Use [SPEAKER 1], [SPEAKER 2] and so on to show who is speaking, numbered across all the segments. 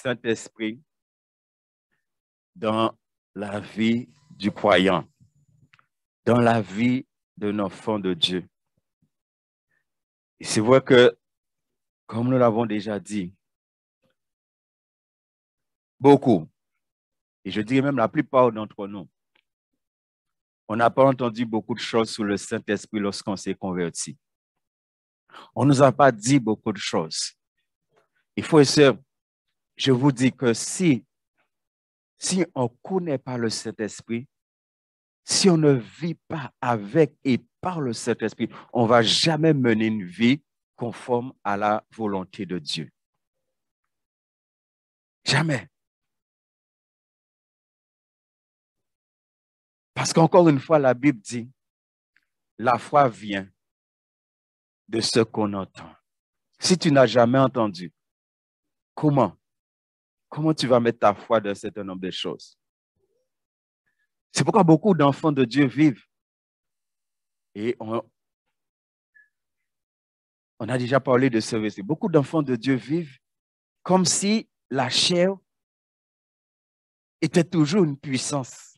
[SPEAKER 1] Saint-Esprit dans la vie du croyant, dans la vie d'un enfant de Dieu. Et c'est vrai que, comme nous l'avons déjà dit, beaucoup, et je dirais même la plupart d'entre nous, on n'a pas entendu beaucoup de choses sur le Saint-Esprit lorsqu'on s'est converti. On ne nous a pas dit beaucoup de choses. Il faut essayer, je vous dis que si on ne connaît pas le Saint-Esprit, si on ne vit pas avec et par le Saint-Esprit, on ne va jamais mener une vie conforme à la volonté de Dieu. Jamais. Parce qu'encore une fois, la Bible dit, la foi vient de ce qu'on entend. Si tu n'as jamais entendu, comment tu vas mettre ta foi dans un certain nombre de choses? C'est pourquoi beaucoup d'enfants de Dieu vivent. Et on a déjà parlé de ce verset. Beaucoup d'enfants de Dieu vivent comme si la chair était toujours une puissance.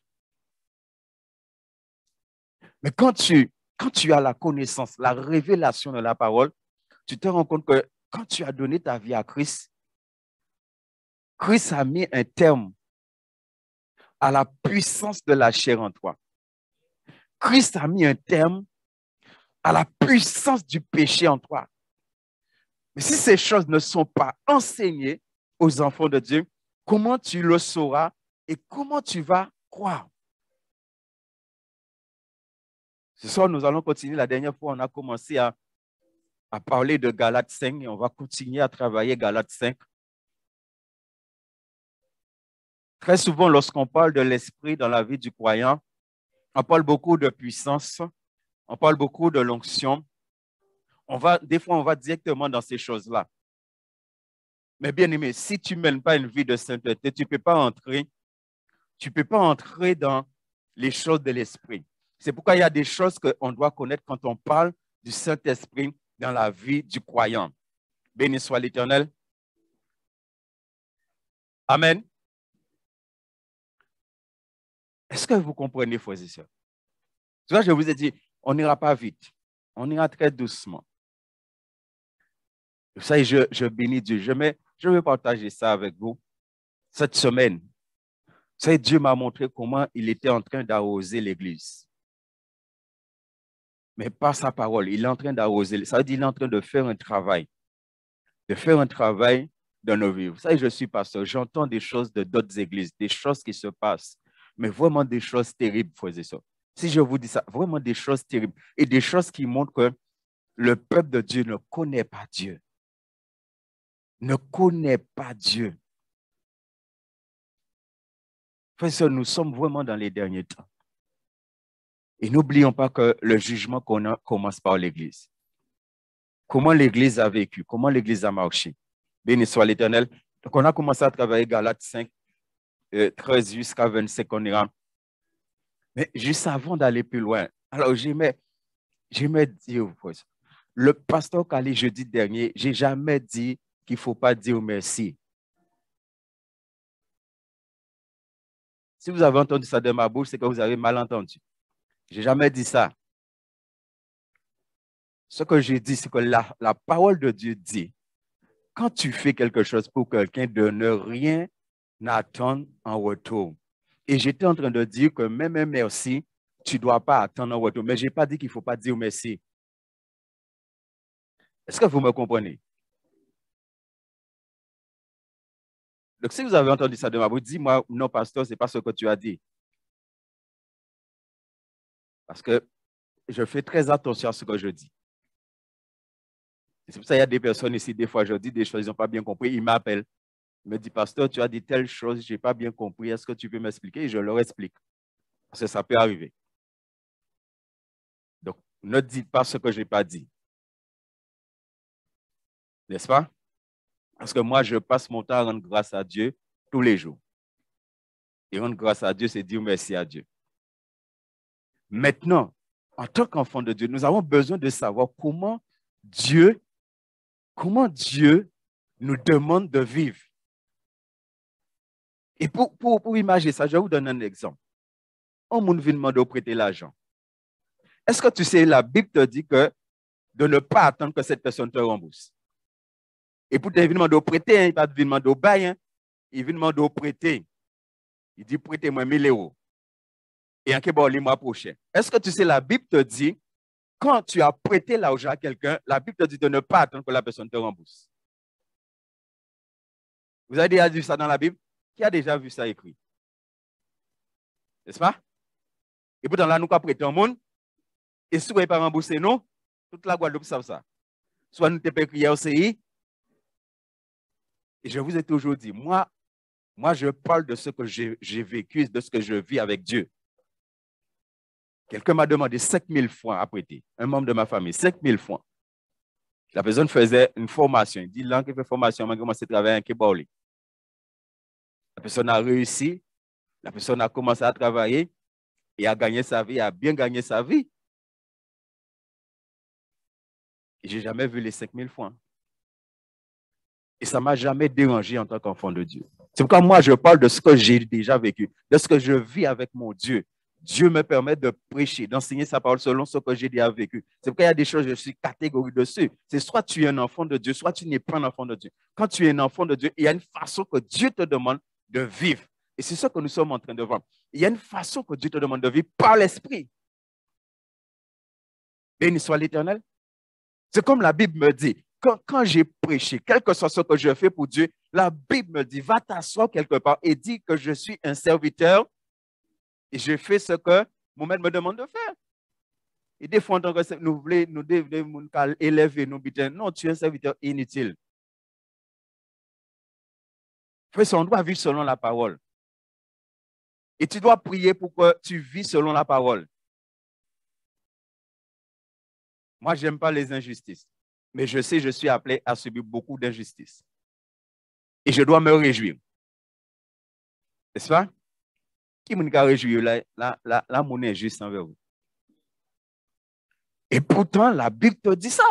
[SPEAKER 1] Mais quand tu as la connaissance, la révélation de la parole, tu te rends compte que quand tu as donné ta vie à Christ, Christ a mis un terme à la puissance de la chair en toi. Christ a mis un terme à la puissance du péché en toi. Mais si ces choses ne sont pas enseignées aux enfants de Dieu, comment tu le sauras et comment tu vas croire? Ce soir, nous allons continuer. La dernière fois, on a commencé à parler de Galates 5 et on va continuer à travailler Galates 5. Très souvent, lorsqu'on parle de l'esprit dans la vie du croyant, on parle beaucoup de puissance, on parle beaucoup de l'onction. Des fois, on va directement dans ces choses-là. Mais bien aimé, si tu ne mènes pas une vie de sainteté, tu ne peux pas entrer dans les choses de l'esprit. C'est pourquoi il y a des choses qu'on doit connaître quand on parle du Saint-Esprit dans la vie du croyant. Béni soit l'Éternel. Amen. Est-ce que vous comprenez, frères et sœurs? Tu vois, je vous ai dit, on n'ira pas vite. On ira très doucement. Ça, je bénis Dieu. Je vais partager ça avec vous cette semaine. Ça, Dieu m'a montré comment il était en train d'arroser l'Église. Mais par sa parole, il est en train d'arroser. Ça veut dire qu'il est en train de faire un travail. De faire un travail dans nos vies. Vous savez, je suis pasteur. J'entends des choses de d'autres églises, des choses qui se passent. Mais vraiment des choses terribles, frères et sœurs. Si je vous dis ça, vraiment des choses terribles. Et des choses qui montrent que le peuple de Dieu ne connaît pas Dieu. Ne connaît pas Dieu. Frères et sœurs, nous sommes vraiment dans les derniers temps. Et n'oublions pas que le jugement commence par l'Église. Comment l'Église a vécu, comment l'Église a marché. Béni soit l'Éternel. Donc, on a commencé à travailler Galates 5, 13 jusqu'à 25, on ira. Mais juste avant d'aller plus loin, alors j'aimais dire, le pasteur Kali jeudi dernier, je n'ai jamais dit qu'il ne faut pas dire merci. Si vous avez entendu ça de ma bouche, c'est que vous avez mal entendu. Je n'ai jamais dit ça. Ce que j'ai dit, c'est que la parole de Dieu dit, quand tu fais quelque chose pour quelqu'un, de ne rien attendre en retour. Et j'étais en train de dire que même un merci, tu ne dois pas attendre en retour. Mais je n'ai pas dit qu'il ne faut pas dire merci. Est-ce que vous me comprenez? Donc, si vous avez entendu ça de ma bouche, dis-moi, non, pasteur, ce n'est pas ce que tu as dit. Parce que je fais très attention à ce que je dis. C'est pour ça qu'il y a des personnes ici, des fois, je dis des choses, ils n'ont pas bien compris, ils m'appellent. Ils me disent, pasteur, tu as dit telle chose, je n'ai pas bien compris, est-ce que tu peux m'expliquer? Et je leur explique. Parce que ça peut arriver. Donc, ne dites pas ce que je n'ai pas dit. N'est-ce pas? Parce que moi, je passe mon temps à rendre grâce à Dieu tous les jours. Et rendre grâce à Dieu, c'est dire merci à Dieu. Maintenant, en tant qu'enfant de Dieu, nous avons besoin de savoir comment Dieu nous demande de vivre. Et pour imaginer ça, je vais vous donner un exemple. Un monde vient demander de prêter l'argent. Est-ce que tu sais, la Bible te dit que de ne pas attendre que cette personne te rembourse. Et pour te demander de prêter, il ne va pas te demander de bailler, il vient demander de prêter. Il dit prêtez-moi 1000 euros. Et en bon, les mois prochains. Est-ce que tu sais, la Bible te dit, quand tu as prêté l'argent à quelqu'un, la Bible te dit de ne pas attendre que la personne te rembourse. Vous avez déjà vu ça dans la Bible? Qui a déjà vu ça écrit? N'est-ce pas? Et pourtant, là, nous avons prêté un monde. Et si vous n'avez pas remboursé, nous, toute la Guadeloupe savent ça. Soit nous t'avons crié au CI. Et je vous ai toujours dit, moi, je parle de ce que j'ai vécu, de ce que je vis avec Dieu. Quelqu'un m'a demandé 5000 francs à prêter. Un membre de ma famille, 5000 francs. La personne faisait une formation. Il dit, là, qu'il fait formation, il a commencé à travailler en Kébaoli. La personne a réussi. La personne a commencé à travailler et a gagné sa vie, a bien gagné sa vie. Et je n'ai jamais vu les 5000 francs. Et ça ne m'a jamais dérangé en tant qu'enfant de Dieu. C'est pourquoi moi, je parle de ce que j'ai déjà vécu, de ce que je vis avec mon Dieu. Dieu me permet de prêcher, d'enseigner sa parole selon ce que j'ai déjà vécu. C'est pourquoi il y a des choses, je suis catégorique dessus. C'est soit tu es un enfant de Dieu, soit tu n'es pas un enfant de Dieu. Quand tu es un enfant de Dieu, il y a une façon que Dieu te demande de vivre. Et c'est ce que nous sommes en train de voir. Il y a une façon que Dieu te demande de vivre par l'Esprit. Béni soit l'Éternel. C'est comme la Bible me dit. Quand j'ai prêché, quel que soit ce que je fais pour Dieu, la Bible me dit, va t'asseoir quelque part et dis que je suis un serviteur et je fais ce que mon maître me demande de faire. Et des fois, nous voulons élever nos bitins. Non, tu es un serviteur inutile. On doit vivre selon la parole. Et tu dois prier pour que tu vis selon la parole. Moi, je n'aime pas les injustices. Mais je sais, je suis appelé à subir beaucoup d'injustices. Et je dois me réjouir. N'est-ce pas? Qui m'a réjoui la monnaie est juste envers vous. Et pourtant, la Bible te dit ça.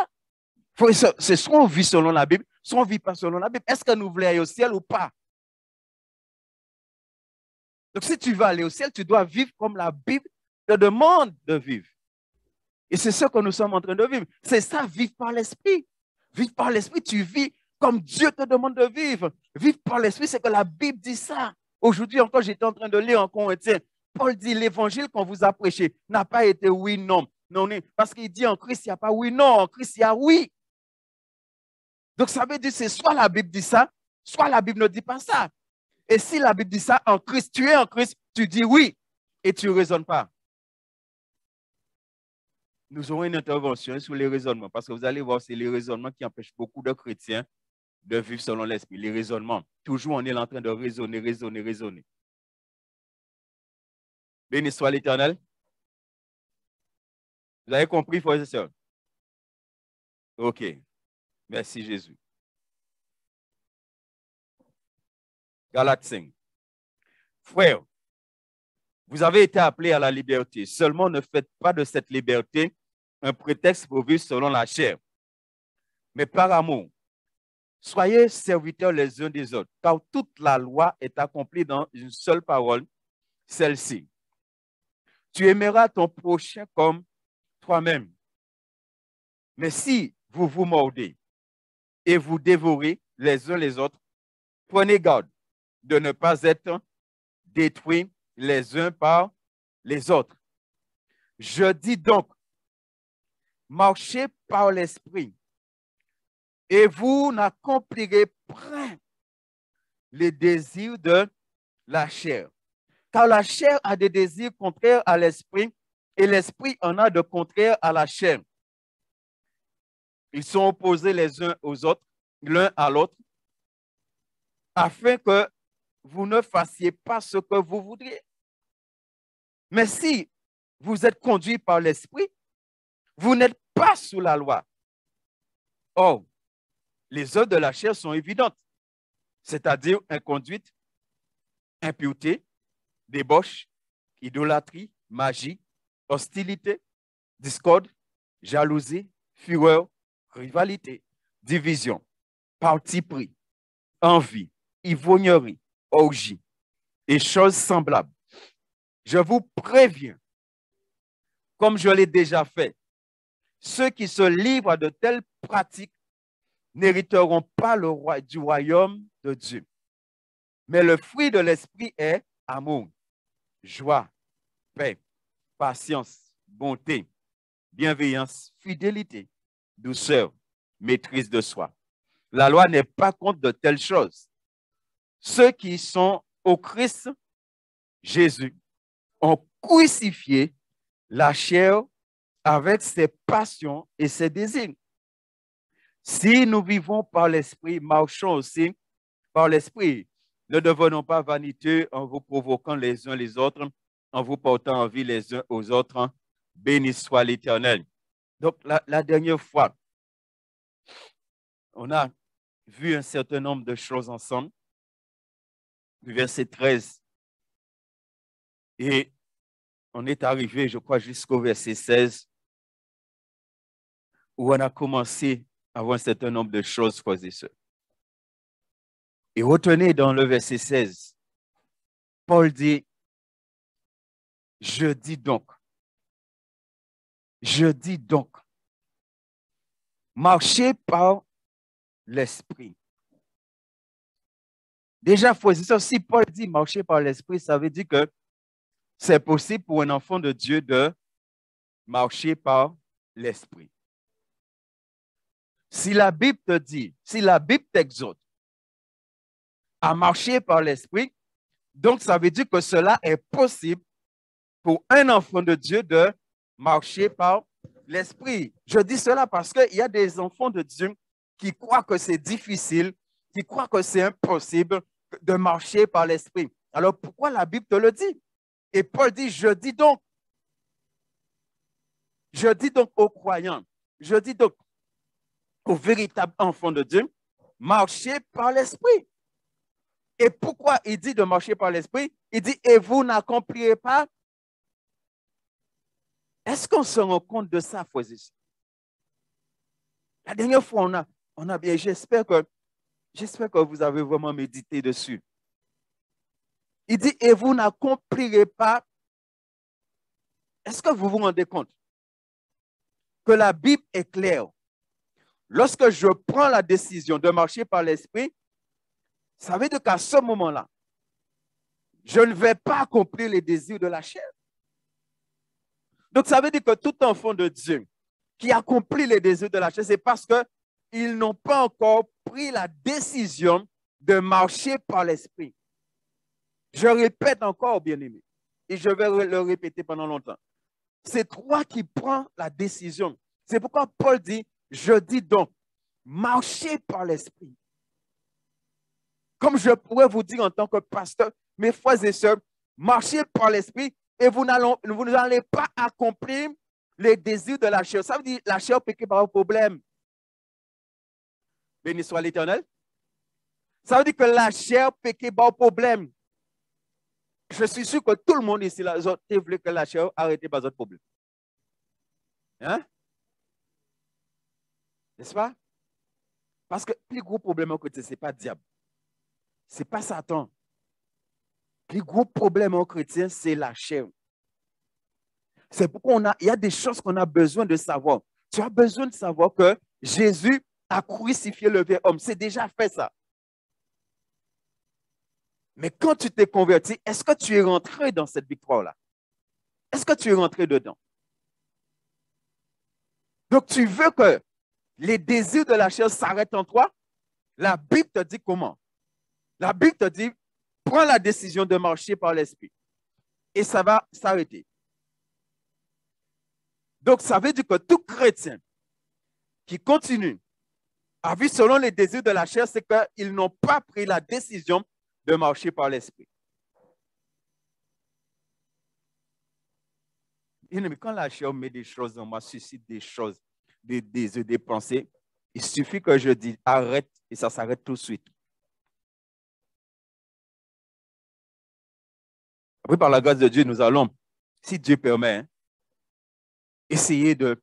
[SPEAKER 1] C'est soit on vit selon la Bible, soit on ne vit pas selon la Bible. Est-ce que nous voulons aller au ciel ou pas? Donc, si tu veux aller au ciel, tu dois vivre comme la Bible te demande de vivre. Et c'est ce que nous sommes en train de vivre. C'est ça, vivre par l'Esprit. Vivre par l'Esprit, tu vis comme Dieu te demande de vivre. Vivre par l'Esprit, c'est que la Bible dit ça. Aujourd'hui encore, j'étais en train de lire en Corinthiens. Paul dit, l'évangile qu'on vous a prêché n'a pas été oui, non. Non, parce qu'il dit en Christ, il n'y a pas oui, non. En Christ, il y a oui. Donc, ça veut dire, c'est soit la Bible dit ça, soit la Bible ne dit pas ça. Et si la Bible dit ça, en Christ, tu es en Christ, tu dis oui et tu ne raisonnes pas. Nous aurons une intervention sur les raisonnements parce que vous allez voir, c'est les raisonnements qui empêchent beaucoup de chrétiens de vivre selon l'esprit. Les raisonnements. Toujours, on est en train de raisonner. Béni soit l'Éternel. Vous avez compris, frères et sœurs? OK. Merci, Jésus. Galates 5. Frères, vous avez été appelés à la liberté. Seulement, ne faites pas de cette liberté un prétexte pour vivre selon la chair, mais par amour. Soyez serviteurs les uns des autres, car toute la loi est accomplie dans une seule parole, celle-ci. Tu aimeras ton prochain comme toi-même. Mais si vous vous mordez et vous dévorez les uns les autres, prenez garde de ne pas être détruits les uns par les autres. Je dis donc, marchez par l'esprit et vous n'accomplirez point les désirs de la chair. Car la chair a des désirs contraires à l'esprit et l'esprit en a de contraires à la chair. Ils sont opposés les uns aux autres, l'un à l'autre, afin que vous ne fassiez pas ce que vous voudriez. Mais si vous êtes conduits par l'esprit, vous n'êtes pas sous la loi. Or, les œuvres de la chair sont évidentes, c'est-à-dire inconduite, impureté, débauche, idolâtrie, magie, hostilité, discorde, jalousie, fureur, rivalité, division, parti pris, envie, ivrognerie, orgie, et choses semblables. Je vous préviens, comme je l'ai déjà fait, ceux qui se livrent à de telles pratiques n'hériteront pas du royaume de Dieu. Mais le fruit de l'esprit est amour, joie, paix, patience, bonté, bienveillance, fidélité, douceur, maîtrise de soi. La loi n'est pas contre de telles choses. Ceux qui sont au Christ Jésus ont crucifié la chair avec ses passions et ses désirs. Si nous vivons par l'esprit, marchons aussi par l'esprit. Ne devenons pas vaniteux en vous provoquant les uns les autres, en vous portant envie les uns aux autres. Béni soit l'Éternel. Donc, la dernière fois, on a vu un certain nombre de choses ensemble, du verset 13. Et on est arrivé, je crois, jusqu'au verset 16, où on a commencé à voir un certain nombre de choses, frères et sœurs. Et retenez dans le verset 16, Paul dit, je dis donc, marchez par l'esprit. Déjà, frères et sœurs, si Paul dit marcher par l'esprit, ça veut dire que c'est possible pour un enfant de Dieu de marcher par l'esprit. Si la Bible te dit, si la Bible t'exhorte à marcher par l'esprit, donc ça veut dire que cela est possible pour un enfant de Dieu de marcher par l'esprit. Je dis cela parce qu'il y a des enfants de Dieu qui croient que c'est difficile, qui croient que c'est impossible de marcher par l'esprit. Alors pourquoi la Bible te le dit? Et Paul dit, je dis donc aux croyants, je dis donc aux véritables enfants de Dieu, marchez par l'esprit. Et pourquoi il dit de marcher par l'esprit? Il dit, et vous n'accomplirez pas. Est-ce qu'on se rend compte de ça, frères et sœurs? La dernière fois, on a bien, j'espère que vous avez vraiment médité dessus. Il dit, et vous n'accomplirez pas. Est-ce que vous vous rendez compte que la Bible est claire? Lorsque je prends la décision de marcher par l'esprit, ça veut dire qu'à ce moment-là, je ne vais pas accomplir les désirs de la chair. Donc, ça veut dire que tout enfant de Dieu qui accomplit les désirs de la chair, c'est parce qu'ils n'ont pas encore pris la décision de marcher par l'esprit. Je répète encore, bien-aimé, et je vais le répéter pendant longtemps. C'est toi qui prends la décision. C'est pourquoi Paul dit, je dis donc, marchez par l'esprit. Comme je pourrais vous dire en tant que pasteur, mes frères et sœurs, marchez par l'esprit et vous n'allez pas accomplir les désirs de la chair. Ça veut dire la chair péché par un problème. Béni soit l'Éternel. Ça veut dire que la chair péché par un problème. Je suis sûr que tout le monde ici, là, veut que la chair arrête par un problème. Hein? N'est-ce pas? Parce que le plus gros problème en chrétien, ce n'est pas le diable. Ce n'est pas Satan. Le plus gros problème en chrétien, c'est la chair. C'est pourquoi il y a des choses qu'on a besoin de savoir. Tu as besoin de savoir que Jésus a crucifié le vrai homme. C'est déjà fait ça. Mais quand tu t'es converti, est-ce que tu es rentré dans cette victoire-là? Est-ce que tu es rentré dedans? Donc, tu veux que les désirs de la chair s'arrêtent en toi? La Bible te dit comment? La Bible te dit, prends la décision de marcher par l'esprit. Et ça va s'arrêter. Donc, ça veut dire que tout chrétien qui continue à vivre selon les désirs de la chair, c'est qu'ils n'ont pas pris la décision de marcher par l'esprit. Mais quand la chair met des choses en moi, suscite des choses, des désirs, des pensées, il suffit que je dise arrête et ça s'arrête tout de suite. Après, par la grâce de Dieu, nous allons, si Dieu permet, essayer de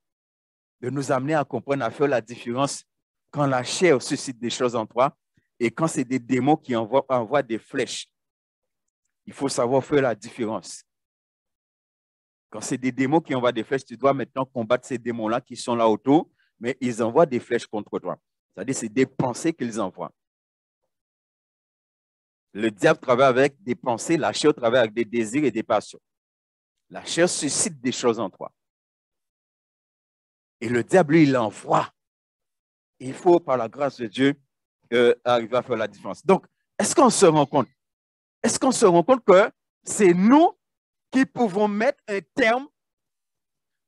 [SPEAKER 1] nous amener à comprendre, à faire la différence quand la chair suscite des choses en toi et quand c'est des démons qui envoient des flèches. Il faut savoir faire la différence. Quand c'est des démons qui envoient des flèches, tu dois maintenant combattre ces démons-là qui sont là autour, mais ils envoient des flèches contre toi. C'est-à-dire, c'est des pensées qu'ils envoient. Le diable travaille avec des pensées, la chair travaille avec des désirs et des passions. La chair suscite des choses en toi. Et le diable, lui, il envoie. Il faut, par la grâce de Dieu, arriver à faire la différence. Donc, est-ce qu'on se rend compte? Est-ce qu'on se rend compte que c'est nous qui pouvons mettre un terme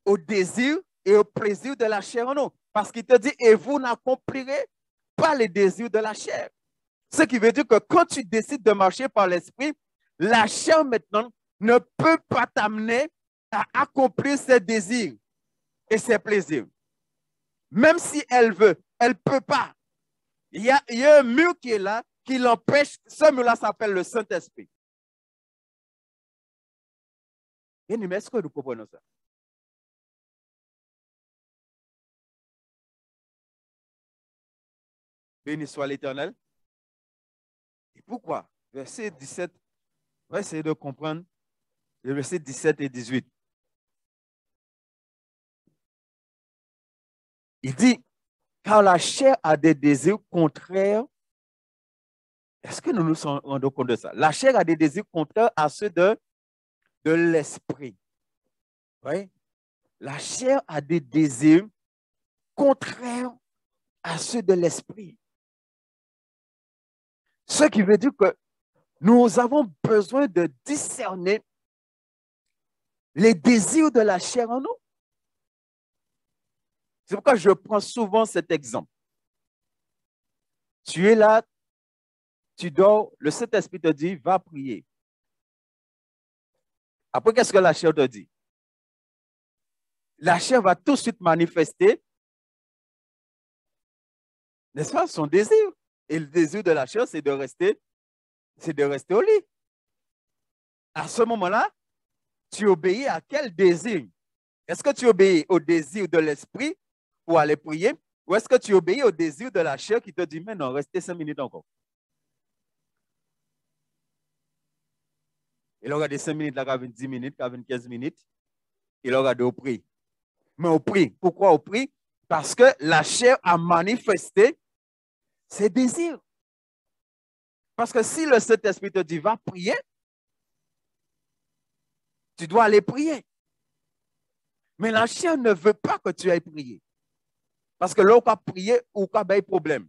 [SPEAKER 1] au désir et au plaisir de la chair en nous? Parce qu'il te dit, et vous n'accomplirez pas les désirs de la chair. Ce qui veut dire que quand tu décides de marcher par l'esprit, la chair maintenant ne peut pas t'amener à accomplir ses désirs et ses plaisirs. Même si elle veut, elle ne peut pas. Il y a un mur qui est là, qui l'empêche. Ce mur-là s'appelle le Saint-Esprit. Bien, mais est-ce que nous comprenons ça? Béni soit l'Éternel. Et pourquoi? Verset 17, on va essayer de comprendre les versets 17 et 18. Il dit, car la chair a des désirs contraires. Est-ce que nous nous rendons compte de ça? La chair a des désirs contraires à ceux de l'esprit. Oui? La chair a des désirs contraires à ceux de l'esprit. Ce qui veut dire que nous avons besoin de discerner les désirs de la chair en nous. C'est pourquoi je prends souvent cet exemple. Tu es là, tu dors, le Saint-Esprit te dit, va prier. Après, qu'est-ce que la chair te dit? La chair va tout de suite manifester, n'est-ce pas, son désir. Et le désir de la chair, c'est de rester au lit. À ce moment-là, tu obéis à quel désir? Est-ce que tu obéis au désir de l'esprit pour aller prier? Ou est-ce que tu obéis au désir de la chair qui te dit, mais non, restez 5 minutes encore? Il aura des 5 minutes, là, 10 minutes, 15 minutes. Il aura de au prix. Mais au prix. Pourquoi au prix? Parce que la chair a manifesté ses désirs. Parce que si le Saint-Esprit te dit, va prier, tu dois aller prier. Mais la chair ne veut pas que tu ailles prier. Parce que là, on va prier ou on va problème.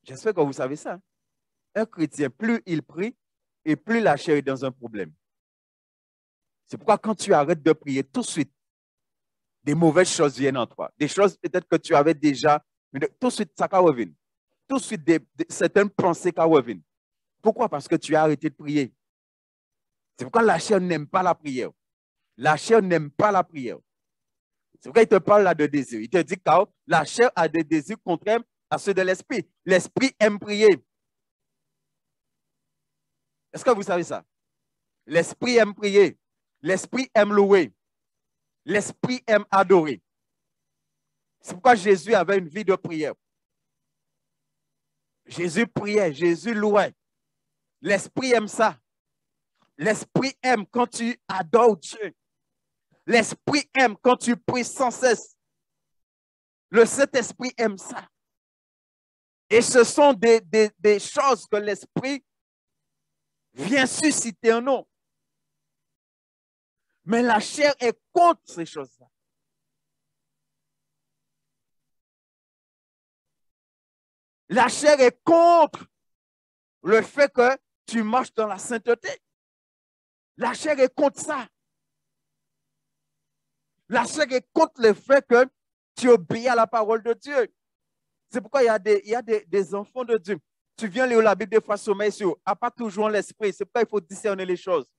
[SPEAKER 1] J'espère que vous savez ça. Un chrétien, plus il prie, et plus la chair est dans un problème. C'est pourquoi quand tu arrêtes de prier, tout de suite, des mauvaises choses viennent en toi. Des choses peut-être que tu avais déjà, mais tout de suite, ça va revenir. Tout de suite, certaines pensées qui reviennent. Pourquoi? Parce que tu as arrêté de prier. C'est pourquoi la chair n'aime pas la prière. La chair n'aime pas la prière. C'est pourquoi il te parle là de désir. Il te dit que la chair a des désirs contraires à ceux de l'esprit. L'esprit aime prier. Est-ce que vous savez ça? L'esprit aime prier. L'esprit aime louer. L'esprit aime adorer. C'est pourquoi Jésus avait une vie de prière. Jésus priait, Jésus louait. L'esprit aime ça. L'esprit aime quand tu adores Dieu. L'esprit aime quand tu pries sans cesse. Le Saint-Esprit aime ça. Et ce sont des choses que l'Esprit vient susciter en nous. Mais la chair est contre ces choses-là. La chair est contre le fait que tu marches dans la sainteté. La chair est contre ça. La chair est contre le fait que tu obéis à la parole de Dieu. C'est pourquoi il y a des enfants de Dieu. Tu viens lire la Bible, des fois sommeil sur, à pas toujours l'esprit. C'est pourquoi il faut discerner les choses.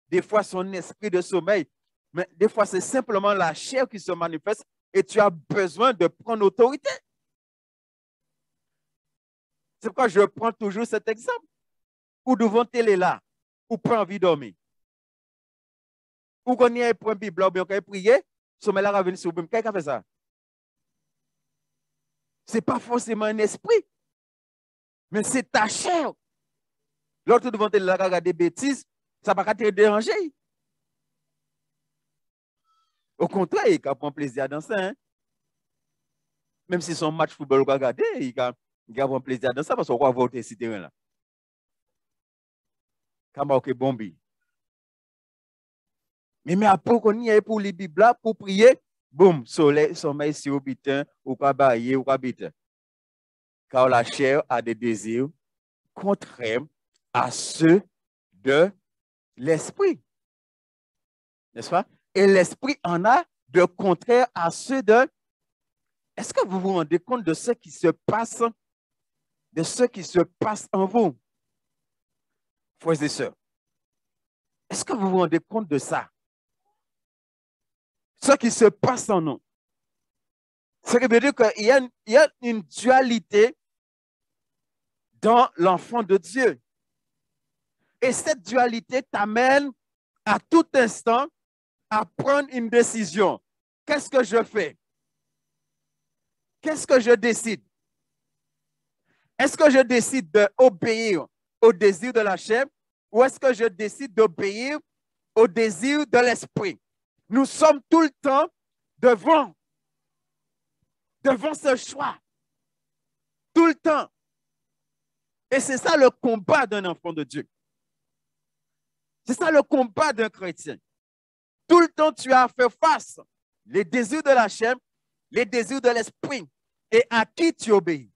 [SPEAKER 1] Des fois, son esprit de sommeil, mais des fois, c'est simplement la chair qui se manifeste et tu as besoin de prendre autorité. C'est pourquoi je prends toujours cet exemple. Ou devant télé là, ou pas envie de dormir. Ou qu'on y a un point Bible, ou bien qu'on a prié, sommeil là va venir sur vous. Qui a fait ça? Ce n'est pas forcément un esprit, mais c'est ta chair. L'autre devant te regarder des bêtises, ça va pas te déranger. Au contraire, il prend plaisir dans ça. Hein? Même si son match football ou regarder, il prend plaisir dans ça parce qu'on va voter ce terrain là. Quand marqué bombi. Mais après qu'on y est pour les Bibles pour prier, boum, soleil, sommeil sur bitin, ou pas bailler, ou pas bitin. Car la chair a des désirs contraires à ceux de l'esprit. N'est-ce pas? Et l'esprit en a de contraire à ceux de... Est-ce que vous vous rendez compte de ce qui se passe, en vous, frères et sœurs? Est-ce que vous vous rendez compte de ça? Ce qui se passe en nous. Ce qui veut dire qu'il y a une dualité dans l'enfant de Dieu. Et cette dualité t'amène à tout instant à prendre une décision. Qu'est-ce que je fais? Qu'est-ce que je décide? Est-ce que je décide d'obéir au désir de la chair ou est-ce que je décide d'obéir au désir de l'esprit? Nous sommes tout le temps devant ce choix. Tout le temps. Et c'est ça le combat d'un enfant de Dieu. C'est ça le combat d'un chrétien. Tout le temps, tu as fait face les désirs de la chair, les désirs de l'esprit. Et à qui tu obéis?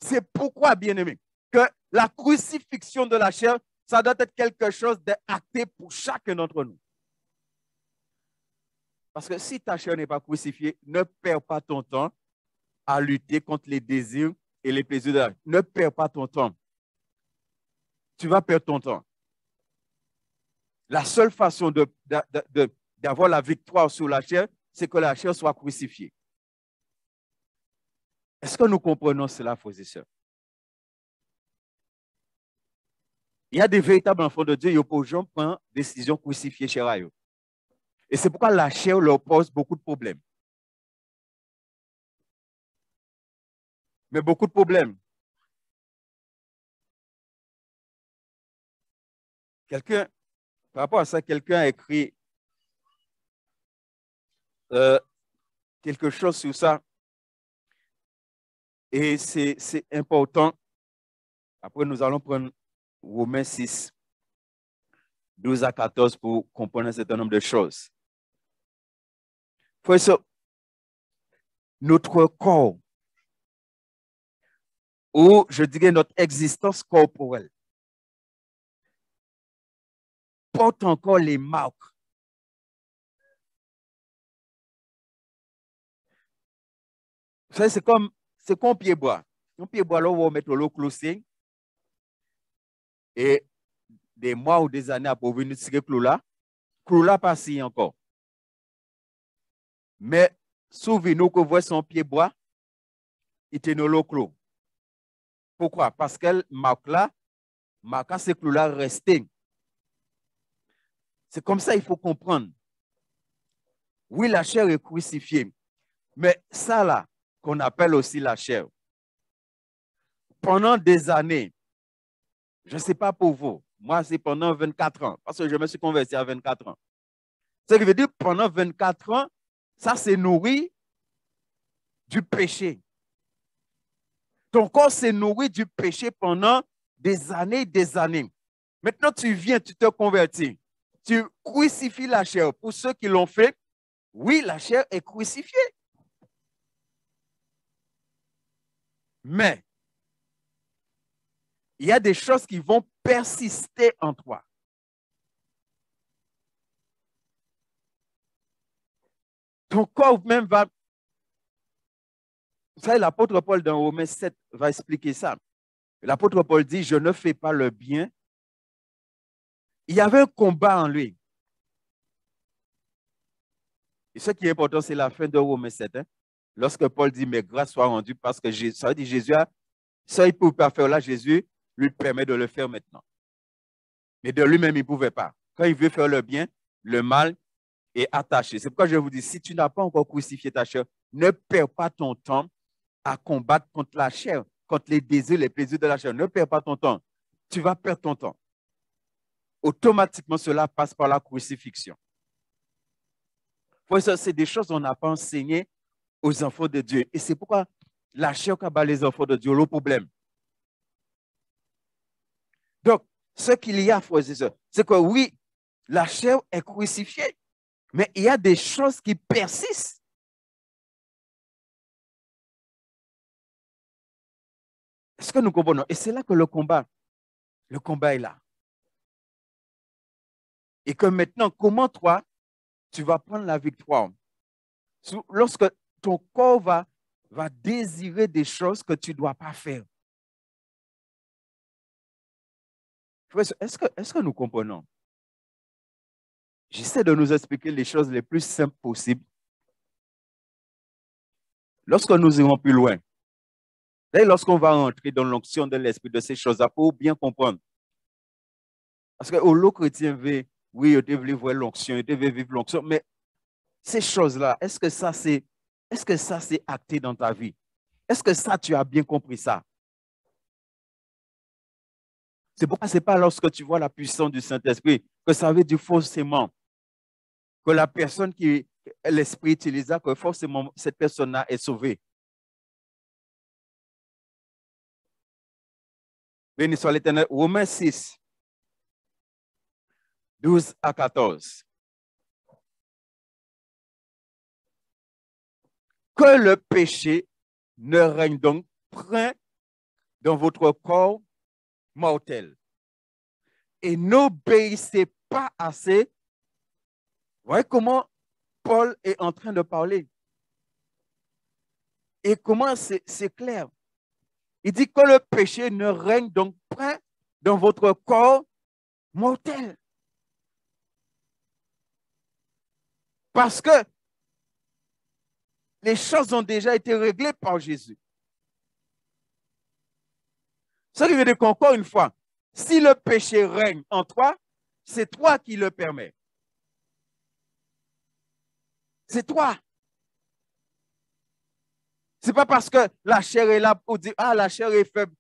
[SPEAKER 1] C'est pourquoi, bien-aimé, que la crucifixion de la chair, ça doit être quelque chose d'acté pour chacun d'entre nous. Parce que si ta chair n'est pas crucifiée, ne perds pas ton temps à lutter contre les désirs et les plaisirs de la chair. Ne perds pas ton temps. Tu vas perdre ton temps. La seule façon d'avoir la victoire sur la chair, c'est que la chair soit crucifiée. Est-ce que nous comprenons cela, frères et sœurs? Il y a des véritables enfants de Dieu, ils pour gens prendre décision crucifiée chez eux. Et c'est pourquoi la chair leur pose beaucoup de problèmes. Mais beaucoup de problèmes. Par rapport à ça, quelqu'un a écrit quelque chose sur ça. Et c'est important. Après, nous allons prendre Romains 6, 12 à 14 pour comprendre un certain nombre de choses. Notre corps, ou je dirais notre existence corporelle, porte encore les marques. C'est comme un pied-bois. Un pied-bois, là, on va mettre l'eau closée. Et des mois ou des années pour venir tirer le clou là passe encore. Mais souvenez-nous que vous voyez son pied-bois, il est dans l'eau clou. Pourquoi? Parce qu'elle marque là, ce clou-là resté. C'est comme ça il faut comprendre. Oui, la chair est crucifiée. Mais ça là, qu'on appelle aussi la chair, pendant des années, je ne sais pas pour vous, moi c'est pendant 24 ans, parce que je me suis converti à 24 ans. Ce qui veut dire pendant 24 ans, ça s'est nourri du péché. Ton corps s'est nourri du péché pendant des années et des années. Maintenant, tu viens, tu te convertis. Tu crucifies la chair. Pour ceux qui l'ont fait, oui, la chair est crucifiée. Mais, il y a des choses qui vont persister en toi. Ton corps même va... Vous savez, l'apôtre Paul dans Romains 7 va expliquer ça. L'apôtre Paul dit, je ne fais pas le bien. Il y avait un combat en lui. Et ce qui est important, c'est la fin de Romains 7. Hein? Lorsque Paul dit, mais grâce soit rendue, parce que ça veut dire Jésus a, ça il ne pouvait pas faire là, Jésus lui permet de le faire maintenant. Mais de lui-même, il ne pouvait pas. Quand il veut faire le bien, le mal est attaché. C'est pourquoi je vous dis, si tu n'as pas encore crucifié ta chair, ne perds pas ton temps à combattre contre la chair. contre les désirs, les plaisirs de la chair. Ne perds pas ton temps. Tu vas perdre ton temps. Automatiquement, cela passe par la crucifixion. C'est des choses qu'on n'a pas enseignées aux enfants de Dieu. Et c'est pourquoi la chair qui bat les enfants de Dieu, le problème. Donc, ce qu'il y a, frères et sœurs, c'est que oui, la chair est crucifiée, mais il y a des choses qui persistent. Est-ce que nous comprenons? Et c'est là que le combat est là. Et que maintenant, comment toi, tu vas prendre la victoire? Lorsque ton corps va désirer des choses que tu ne dois pas faire. Est-ce que nous comprenons? J'essaie de nous expliquer les choses les plus simples possibles. Lorsque nous irons plus loin, et lorsqu'on va entrer dans l'onction de l'esprit de ces choses-là, il faut bien comprendre. Parce que le chrétien veut, oui, il veut voir l'onction, il veut vivre l'onction, mais ces choses-là, est-ce que ça c'est acté dans ta vie? Est-ce que ça, tu as bien compris ça? C'est pourquoi ce n'est pas lorsque tu vois la puissance du Saint-Esprit que ça veut dire forcément que la personne qui l'Esprit utilisa, que forcément cette personne-là est sauvée. Béni soit l'Éternel. Romains 6, 12 à 14. Que le péché ne règne donc point dans votre corps mortel. Et n'obéissez pas assez. Vous voyez comment Paul est en train de parler. Et comment c'est clair. Il dit que le péché ne règne donc point dans votre corps mortel. Parce que les choses ont déjà été réglées par Jésus. Ce qui veut dire qu'encore une fois, si le péché règne en toi, c'est toi qui le permets. C'est toi. Ce n'est pas parce que la chair est là pour dire, ah, la chair est faible,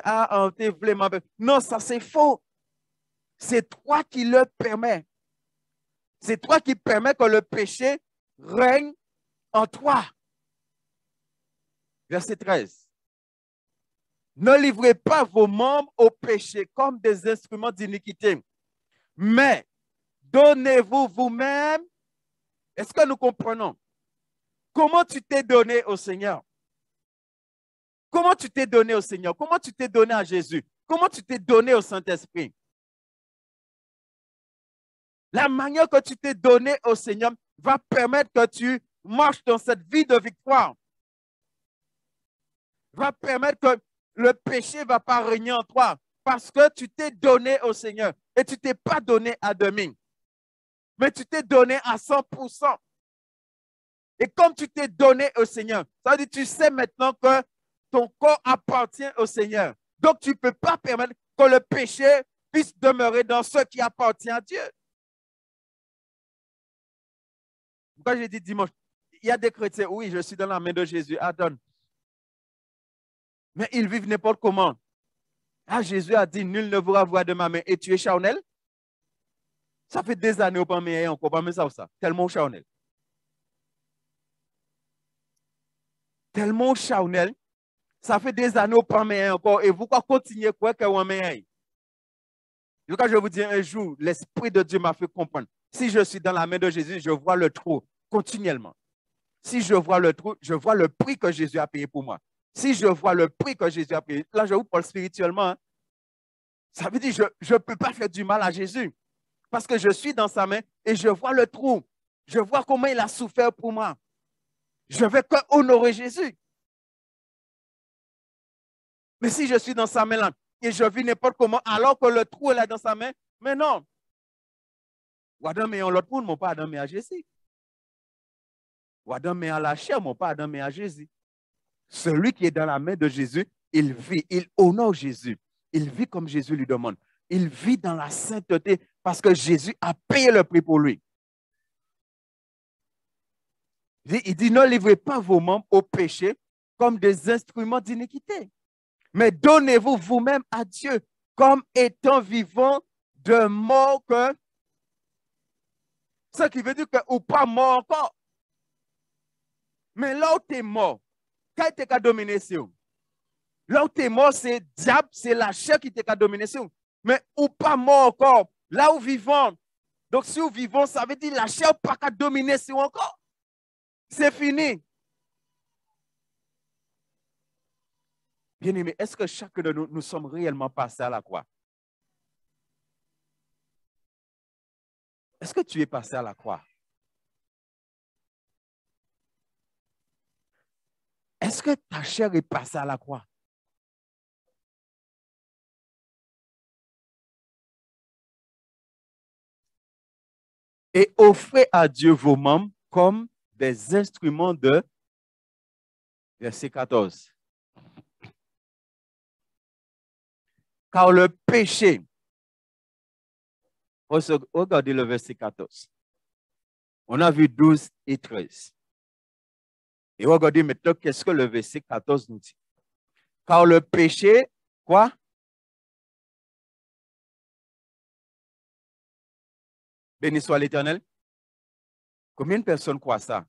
[SPEAKER 1] ah, t'es vraiment faible. Non, ça c'est faux. C'est toi qui le permets. C'est toi qui permets que le péché règne en toi. Verset 13. Ne livrez pas vos membres au péché comme des instruments d'iniquité, mais donnez-vous vous-même. Est-ce que nous comprenons? Comment tu t'es donné au Seigneur? Comment tu t'es donné au Seigneur? Comment tu t'es donné à Jésus? Comment tu t'es donné au Saint-Esprit? La manière que tu t'es donné au Seigneur va permettre que tu marches dans cette vie de victoire. Va permettre que le péché ne va pas régner en toi parce que tu t'es donné au Seigneur et tu ne t'es pas donné à demi, mais tu t'es donné à 100%. Et comme tu t'es donné au Seigneur, ça veut dire que tu sais maintenant que ton corps appartient au Seigneur. Donc, tu ne peux pas permettre que le péché puisse demeurer dans ce qui appartient à Dieu. Pourquoi j'ai dit dimanche, il y a des chrétiens, oui, je suis dans la main de Jésus, adonne. Mais ils vivent n'importe comment. Ah, Jésus a dit, nul ne pourra voir de ma main. Et tu es charnel? Ça fait des années au premier encore, pas ça, tellement charnel. Tellement charnel, ça fait des années au premier encore, et vous continuez quoi que vous meilleur. Quand je vous dis un jour, l'Esprit de Dieu m'a fait comprendre. Si je suis dans la main de Jésus, je vois le trou continuellement. Si je vois le trou, je vois le prix que Jésus a payé pour moi. Si je vois le prix que Jésus a payé, là je vous parle spirituellement, hein. Ça veut dire que je ne peux pas faire du mal à Jésus parce que je suis dans sa main et je vois le trou. Je vois comment il a souffert pour moi. Je vais que honorer Jésus. Mais si je suis dans sa main là et je vis n'importe comment alors que le trou est là dans sa main, mais non. Wadam mais l'autre monde, mon pas Adam mais à Jésus. Wadam mais à la chair, mon pas Adam mais à Jésus. Celui qui est dans la main de Jésus, il vit, il honore Jésus. Il vit comme Jésus lui demande. Il vit dans la sainteté parce que Jésus a payé le prix pour lui. Il dit, ne livrez pas vos membres au péché comme des instruments d'iniquité. Mais donnez-vous vous-même à Dieu comme étant vivant de mort que... Ce qui veut dire que ou pas mort encore. Mais là où tu es mort, quand tu as dominé sur là où tu es mort, c'est le diable, c'est la chair qui t'a dominé sur. Mais ou pas mort encore, là où vivant. Donc si vous vivons, ça veut dire la chair n'a pas dominer sur encore. C'est fini. Bien-aimé, est-ce que chacun de nous sommes réellement passés à la croix? Est-ce que tu es passé à la croix? Est-ce que ta chair est passée à la croix? Et offrez à Dieu vos membres comme des instruments de... Verset 14. Car le péché... Regardez le verset 14. On a vu 12 et 13. Et regardez maintenant qu'est-ce que le verset 14 nous dit. Car le péché, quoi? Béni soit l'Éternel. Combien de personnes croient ça?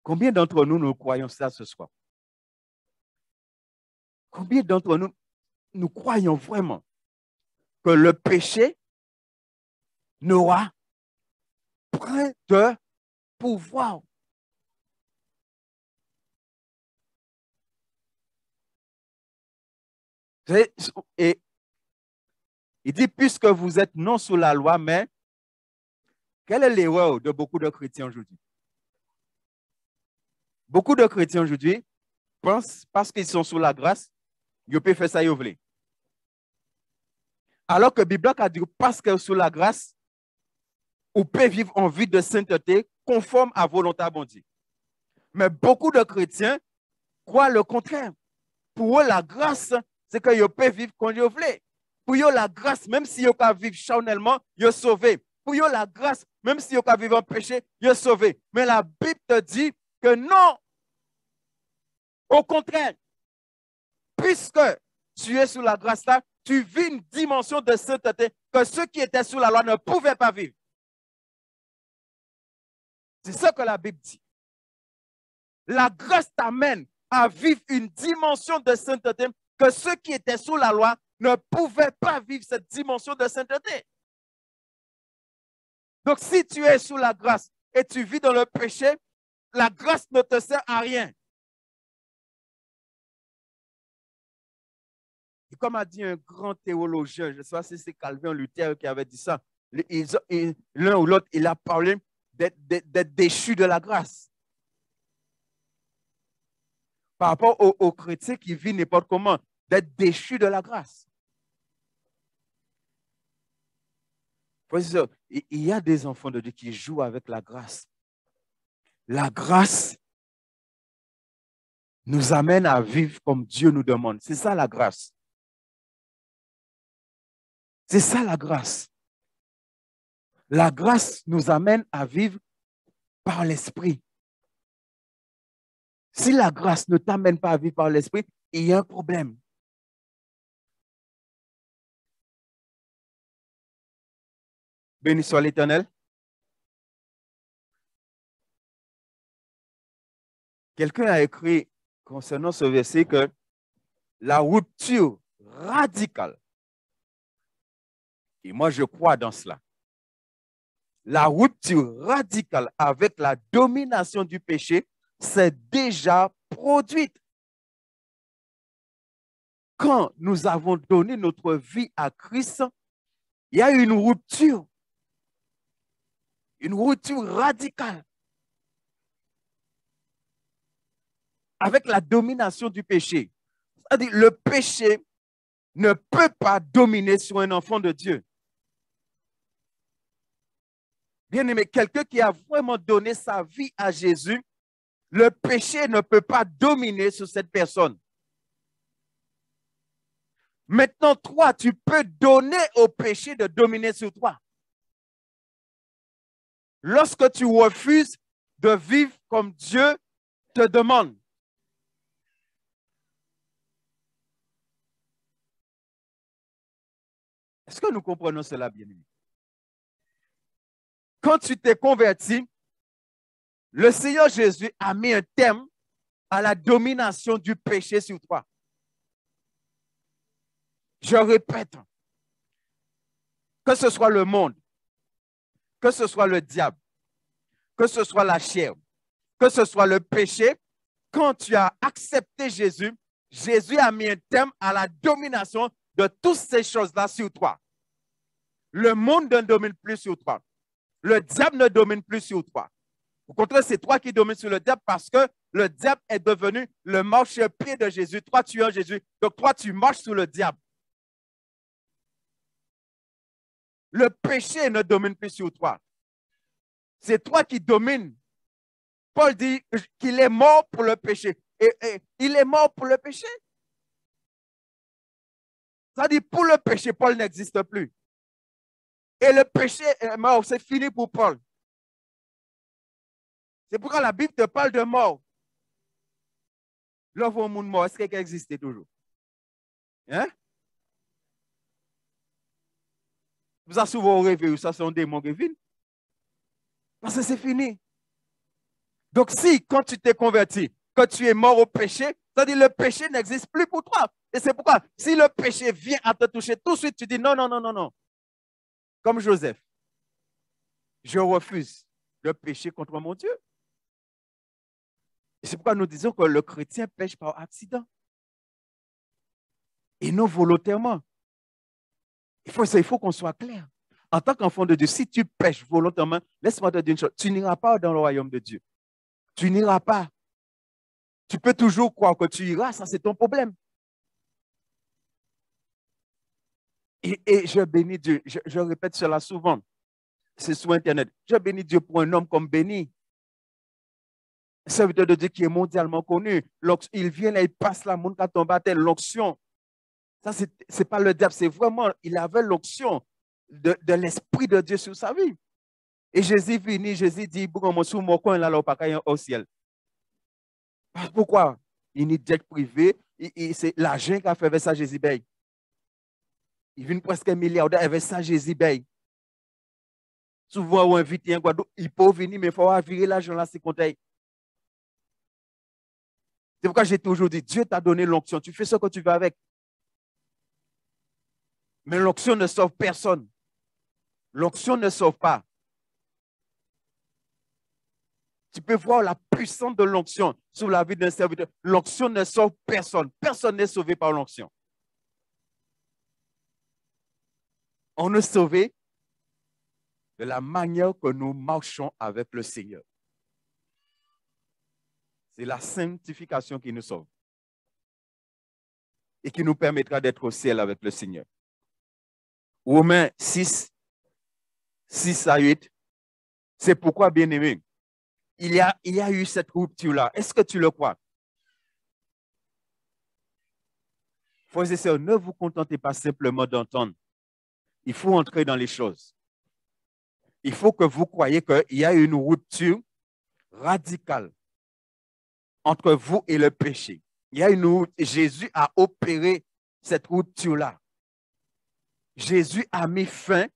[SPEAKER 1] Combien d'entre nous, nous croyons ça ce soir? Combien d'entre nous, nous croyons vraiment que le péché n'aura point de pouvoir? Et il dit, puisque vous êtes non sous la loi, mais quelle est l'erreur de beaucoup de chrétiens aujourd'hui? Beaucoup de chrétiens aujourd'hui pensent, parce qu'ils sont sous la grâce, ils peuvent faire ça, ils veulent. Alors que la Bible a dit, parce que sous la grâce, on peut vivre en vie de sainteté conforme à volonté de Dieu. Mais beaucoup de chrétiens croient le contraire. Pour eux, la grâce, c'est qu'ils peuvent vivre quand ils veulent. Pour eux, la grâce, même si ils peuvent vivre charnellement, ils sont sauvés. Pour eux, la grâce, même si ils peuvent vivre en péché, ils sont sauvés. Mais la Bible te dit que non. Au contraire, puisque tu es sous la grâce là, tu vis une dimension de sainteté que ceux qui étaient sous la loi ne pouvaient pas vivre. C'est ce que la Bible dit. La grâce t'amène à vivre une dimension de sainteté que ceux qui étaient sous la loi ne pouvaient pas vivre cette dimension de sainteté. Donc, si tu es sous la grâce et tu vis dans le péché, la grâce ne te sert à rien. Et comme a dit un grand théologien, je ne sais pas si c'est Calvin ou Luther qui avait dit ça, l'un ou l'autre, il a parlé d'être déchu de la grâce. Par rapport aux chrétiens qui vivent n'importe comment, d'être déchu de la grâce. Il y a des enfants de Dieu qui jouent avec la grâce. La grâce nous amène à vivre comme Dieu nous demande. C'est ça la grâce. C'est ça la grâce. La grâce nous amène à vivre par l'esprit. Si la grâce ne t'amène pas à vivre par l'esprit, il y a un problème. Béni soit l'Éternel. Quelqu'un a écrit concernant ce verset que la rupture radicale, et moi je crois dans cela, la rupture radicale avec la domination du péché s'est déjà produite. Quand nous avons donné notre vie à Christ, il y a eu une rupture radicale avec la domination du péché. C'est-à-dire le péché ne peut pas dominer sur un enfant de Dieu. Bien aimé, quelqu'un qui a vraiment donné sa vie à Jésus, le péché ne peut pas dominer sur cette personne. Maintenant, toi, tu peux donner au péché de dominer sur toi. Lorsque tu refuses de vivre comme Dieu te demande. Est-ce que nous comprenons cela, bien-aimé? Quand tu t'es converti, le Seigneur Jésus a mis un terme à la domination du péché sur toi. Je répète, que ce soit le monde, que ce soit le diable, que ce soit la chair, que ce soit le péché, quand tu as accepté Jésus, Jésus a mis un terme à la domination de toutes ces choses-là sur toi. Le monde ne domine plus sur toi. Le diable ne domine plus sur toi. Au contraire, c'est toi qui domines sur le diable parce que le diable est devenu le marchepied de Jésus. Toi, tu es en Jésus. Donc, toi, tu marches sous le diable. Le péché ne domine plus sur toi. C'est toi qui domines. Paul dit qu'il est mort pour le péché. Et il est mort pour le péché. Ça dit, pour le péché, Paul n'existe plus. Et le péché est mort, c'est fini pour Paul. C'est pourquoi la Bible te parle de mort. L'œuvre au monde mort, est-ce qu'elle existe toujours? Hein? Vous avez souvent rêvé, ça c'est un démon qui vient. Parce que c'est fini. Donc si, quand tu t'es converti, quand tu es mort au péché, c'est-à-dire le péché n'existe plus pour toi. Et c'est pourquoi, si le péché vient à te toucher, tout de suite, tu dis non, non, non, non, non. Comme Joseph, je refuse de pécher contre mon Dieu. Et c'est pourquoi nous disons que le chrétien pêche par accident. Et non volontairement. Il faut qu'on soit clair. En tant qu'enfant de Dieu, si tu pêches volontairement, laisse-moi te dire une chose, tu n'iras pas dans le royaume de Dieu. Tu n'iras pas. Tu peux toujours croire que tu iras, ça c'est ton problème. Et je bénis Dieu, je répète cela souvent, c'est sur Internet. Je bénis Dieu pour un homme comme Béni, un serviteur de Dieu qui est mondialement connu. Il vient là, il passe la monde à tomber à terre, l'onction. Ça, c'est pas le diable, c'est vraiment, il avait l'onction de l'Esprit de Dieu sur sa vie. Et Jésus venu, Jésus dit, sous mon coin là, pas au ciel. Pourquoi? Il est jet privé, c'est l'argent qui a fait avec ça, Jésus paye. Il vient presque un milliardaire avec ça, Jésus paye. Souvent, on invite un Guadeloupe, il peut venir, mais il faut virer l'argent là, c'est compte. C'est pourquoi j'ai toujours dit, Dieu t'a donné l'onction, tu fais ce que tu veux avec. Mais l'onction ne sauve personne. L'onction ne sauve pas. Tu peux voir la puissance de l'onction sur la vie d'un serviteur. L'onction ne sauve personne. Personne n'est sauvé par l'onction. On est sauvé de la manière que nous marchons avec le Seigneur. C'est la sanctification qui nous sauve et qui nous permettra d'être au ciel avec le Seigneur. Romains 6, 6 à 8, c'est pourquoi, bien-aimé, il y a eu cette rupture-là. Est-ce que tu le crois? Frères et sœurs, ne vous contentez pas simplement d'entendre. Il faut entrer dans les choses. Il faut que vous croyiez qu'il y a une rupture radicale entre vous et le péché. Jésus a opéré cette rupture-là. Jésus a mis fin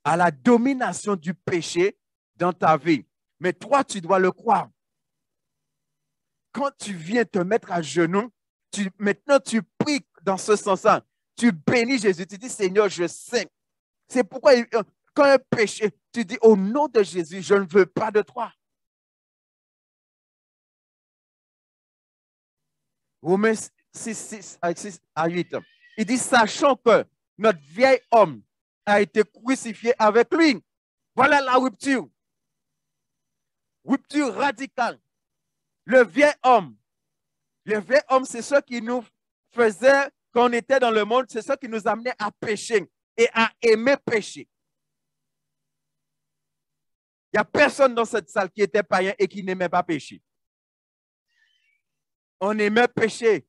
[SPEAKER 1] à la domination du péché dans ta vie. Mais toi, tu dois le croire. Quand tu viens te mettre à genoux, maintenant tu pries dans ce sens-là. Tu bénis Jésus. Tu dis, Seigneur, je sais. C'est pourquoi quand un péché, tu dis, au nom de Jésus, je ne veux pas de toi. Romains 6 à 8. Il dit, sachant que notre vieil homme a été crucifié avec lui. Voilà la rupture. Rupture radicale. Le vieil homme, c'est ce qui nous faisait, quand on était dans le monde, c'est ce qui nous amenait à pécher et à aimer pécher. Il n'y a personne dans cette salle qui était païen et qui n'aimait pas pécher. On aimait pécher.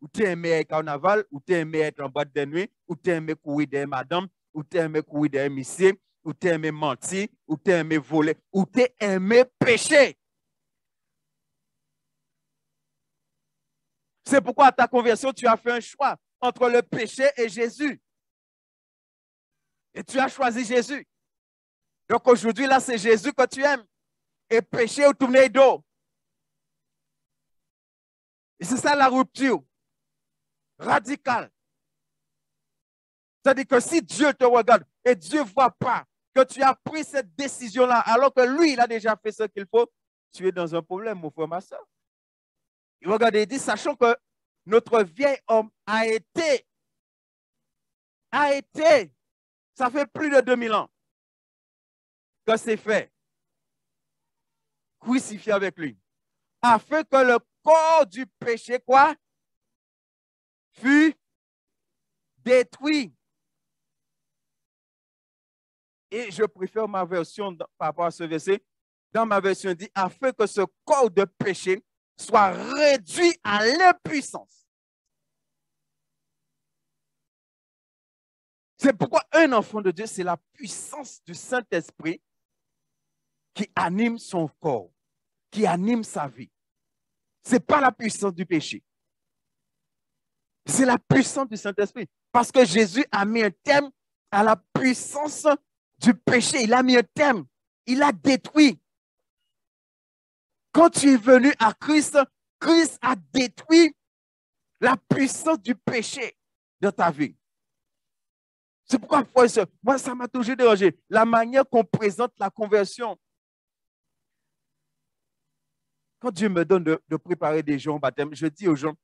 [SPEAKER 1] Ou tu aimais être carnaval, ou tu aimais être en boîte de nuit, ou tu aimais courir des madames, ou tu aimais courir des messieurs, ou tu aimais mentir, ou tu aimais voler, ou tu aimais pécher. C'est pourquoi à ta conversion, tu as fait un choix entre le péché et Jésus. Et tu as choisi Jésus. Donc aujourd'hui, là, c'est Jésus que tu aimes. Et péché ou tourner d'eau. Et c'est ça la rupture radicale. C'est-à-dire que si Dieu te regarde et Dieu ne voit pas que tu as pris cette décision-là, alors que lui, il a déjà fait ce qu'il faut, tu es dans un problème, mon frère, ma soeur. Il regarde et il dit, sachant que notre vieil homme a été, ça fait plus de 2000 ans que c'est fait, crucifié avec lui, afin que le corps du péché, quoi, fût détruit. Et je préfère ma version par rapport à ce verset. Dans ma version, il dit, afin que ce corps de péché soit réduit à l'impuissance. C'est pourquoi un enfant de Dieu, c'est la puissance du Saint-Esprit qui anime son corps, qui anime sa vie. Ce n'est pas la puissance du péché. C'est la puissance du Saint-Esprit. Parce que Jésus a mis un terme à la puissance du péché. Il a mis un terme. Il a détruit. Quand tu es venu à Christ, Christ a détruit la puissance du péché dans ta vie. C'est pourquoi, moi, ça m'a toujours dérangé. La manière qu'on présente la conversion. Quand Dieu me donne de préparer des gens au baptême, je dis aux gens,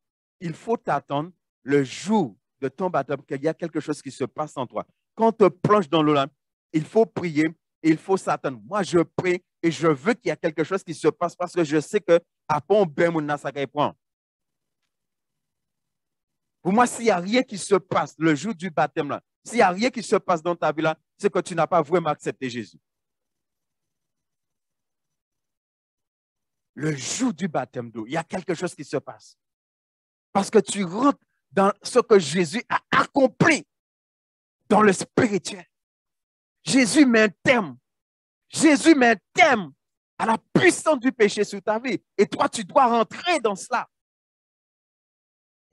[SPEAKER 1] il faut t'attendre le jour de ton baptême qu'il y a quelque chose qui se passe en toi. Quand on te plonge dans l'eau là, il faut prier et il faut s'attendre. Moi, je prie et je veux qu'il y ait quelque chose qui se passe parce que je sais que après on ben mon ça prend. Pour moi, s'il n'y a rien qui se passe le jour du baptême là, s'il n'y a rien qui se passe dans ta vie là, c'est que tu n'as pas vraiment accepté Jésus. Le jour du baptême d'eau, il y a quelque chose qui se passe. Parce que tu rentres dans ce que Jésus a accompli dans le spirituel. Jésus met un terme. Jésus met un terme à la puissance du péché sur ta vie. Et toi, tu dois rentrer dans cela.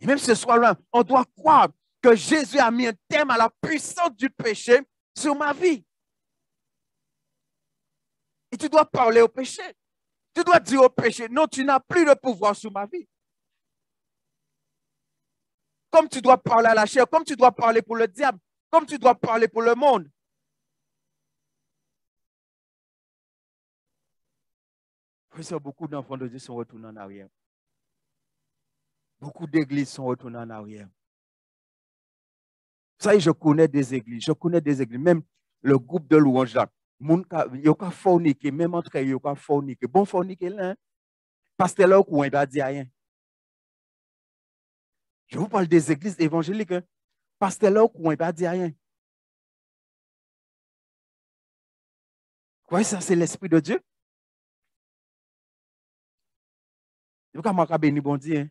[SPEAKER 1] Et même ce soir-là, on doit croire que Jésus a mis un terme à la puissance du péché sur ma vie. Et tu dois parler au péché. Tu dois dire au péché, non, tu n'as plus de pouvoir sur ma vie. Comme tu dois parler à la chair, comme tu dois parler pour le diable, comme tu dois parler pour le monde. Beaucoup d'enfants de Dieu sont retournés en arrière. Beaucoup d'églises sont retournées en arrière. Ça y est, je connais des églises. Même le groupe de louanges là. Il y a forniqué, même entre eux, il y a forniqué. Bon forniqué là, pasteur là, il va dire rien. Je vous parle des églises évangéliques. Pasteur là, il va dire rien. Quoi, ça, c'est l'Esprit de Dieu? Je ne vais pas bénir bon Dieu.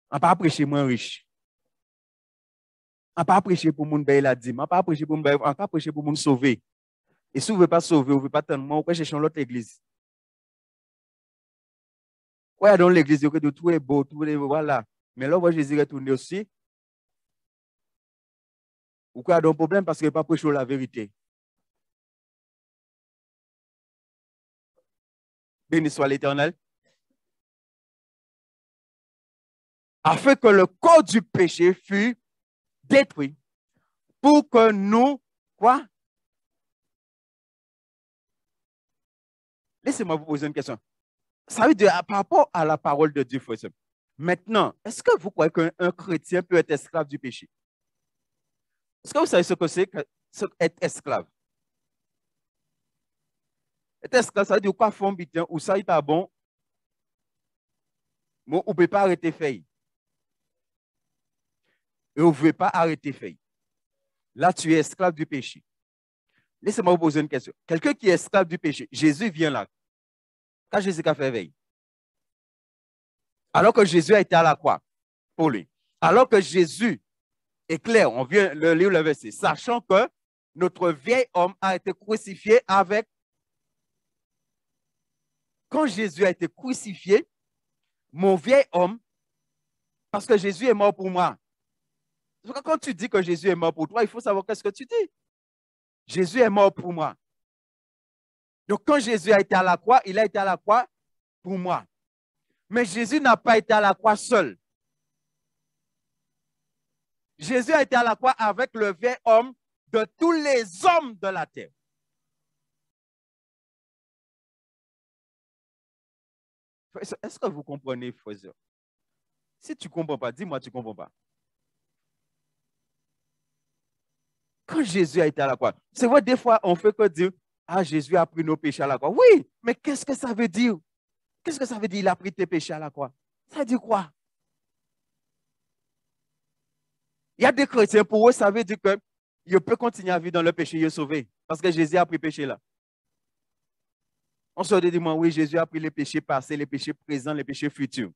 [SPEAKER 1] On ne va pas prêcher moins riche. On ne va pas prêcher pour moun bail la dîme. On ne va pas prêcher pour moun bail, on va prêcher pour moun sauver. Et si vous ne voulez pas sauver, vous ne voulez pas tellement, vous pouvez chercher l'autre église. Ouais, dans l'église, tout est beau, tout est voilà. Mais là, moi, Jésus est retourné aussi. Ou quoi, il y a un problème parce qu'il n'a pas prêché la vérité. Béni soit l'Éternel. Afin que le corps du péché fût détruit. Pour que nous, quoi? Laissez-moi vous poser une question. Ça veut dire, par rapport à la parole de Dieu, frère. Maintenant, est-ce que vous croyez qu'un chrétien peut être esclave du péché? Est-ce que vous savez ce que c'est qu'être esclave? Être esclave, ça veut dire quoi faire bien ou ça n'est pas bon, mais on ne peut pas arrêter faire. Et on ne veut pas arrêter faire. Là, tu es esclave du péché. Laissez-moi vous poser une question. Quelqu'un qui est esclave du péché, Jésus vient là. Quand Jésus a fait veille. Alors que Jésus a été à la croix pour lui. Alors que Jésus est clair, on vient de lire le verset, sachant que notre vieil homme a été crucifié avec. Quand Jésus a été crucifié, mon vieil homme, parce que Jésus est mort pour moi. Quand tu dis que Jésus est mort pour toi, il faut savoir qu'est-ce que tu dis. Jésus est mort pour moi. Donc, quand Jésus a été à la croix, il a été à la croix pour moi. Mais Jésus n'a pas été à la croix seul. Jésus a été à la croix avec le vrai homme de tous les hommes de la terre. Est-ce que vous comprenez, frère? Si tu ne comprends pas, dis-moi, tu ne comprends pas. Quand Jésus a été à la croix, c'est vrai, des fois, on fait que dire, ah, Jésus a pris nos péchés à la croix. Oui, mais qu'est-ce que ça veut dire? Qu'est-ce que ça veut dire, il a pris tes péchés à la croix? Ça veut dire quoi? Il y a des chrétiens, pour eux, ça veut dire que je peux continuer à vivre dans le péché, il est sauvé. Parce que Jésus a pris péché là. On se dit, oui, Jésus a pris les péchés passés, les péchés présents, les péchés futurs.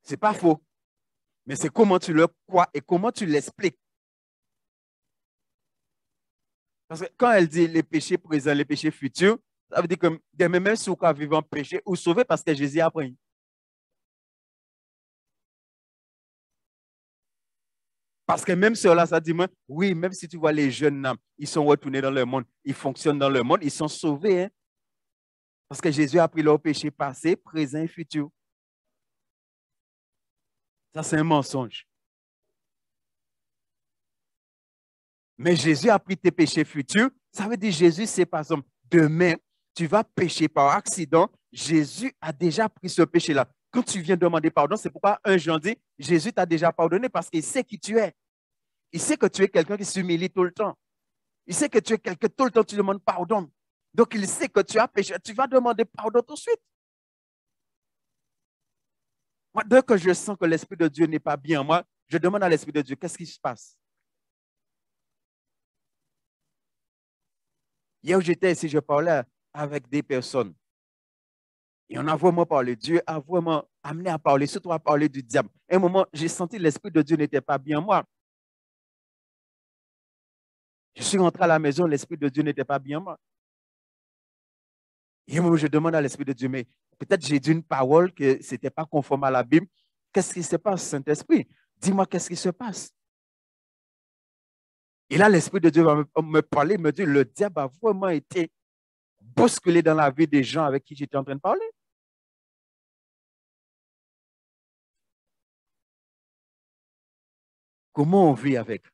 [SPEAKER 1] Ce n'est pas faux. Mais c'est comment tu le crois et comment tu l'expliques. Parce que quand elle dit les péchés présents, les péchés futurs, ça veut dire que même si vous vivez en péché, ou sauvé parce que Jésus a pris. Parce que même cela, ça dit, oui, même si tu vois les jeunes âmes, ils sont retournés dans le monde, ils fonctionnent dans le monde, ils sont sauvés. Hein? Parce que Jésus a pris leurs péchés passés, présents et futurs. Ça, c'est un mensonge. Mais Jésus a pris tes péchés futurs. Ça veut dire Jésus, c'est par exemple, demain, tu vas pécher par accident. Jésus a déjà pris ce péché-là. Quand tu viens demander pardon, c'est pourquoi un Jean dit, Jésus t'a déjà pardonné parce qu'il sait qui tu es. Il sait que tu es quelqu'un qui s'humilie tout le temps. Il sait que tu es quelqu'un, tout le temps, tu demandes pardon. Donc, il sait que tu as péché. Tu vas demander pardon tout de suite. Moi, dès que je sens que l'Esprit de Dieu n'est pas bien en moi, je demande à l'Esprit de Dieu, qu'est-ce qui se passe? Hier, j'étais ici, je parlais avec des personnes. Et on a vraiment parlé. Dieu a vraiment amené à parler, surtout à parler du diable. À un moment, j'ai senti que l'Esprit de Dieu n'était pas bien en moi. Je suis rentré à la maison, l'Esprit de Dieu n'était pas bien en moi. Et moi, je demande à l'Esprit de Dieu, mais peut-être j'ai dit une parole que ce n'était pas conforme à la Bible. Qu'est-ce qui se passe, Saint-Esprit? Dis-moi qu'est-ce qui se passe. Et là, l'Esprit de Dieu va me parler, me dire, le diable a vraiment été bousculé dans la vie des gens avec qui j'étais en train de parler. Comment on vit avec?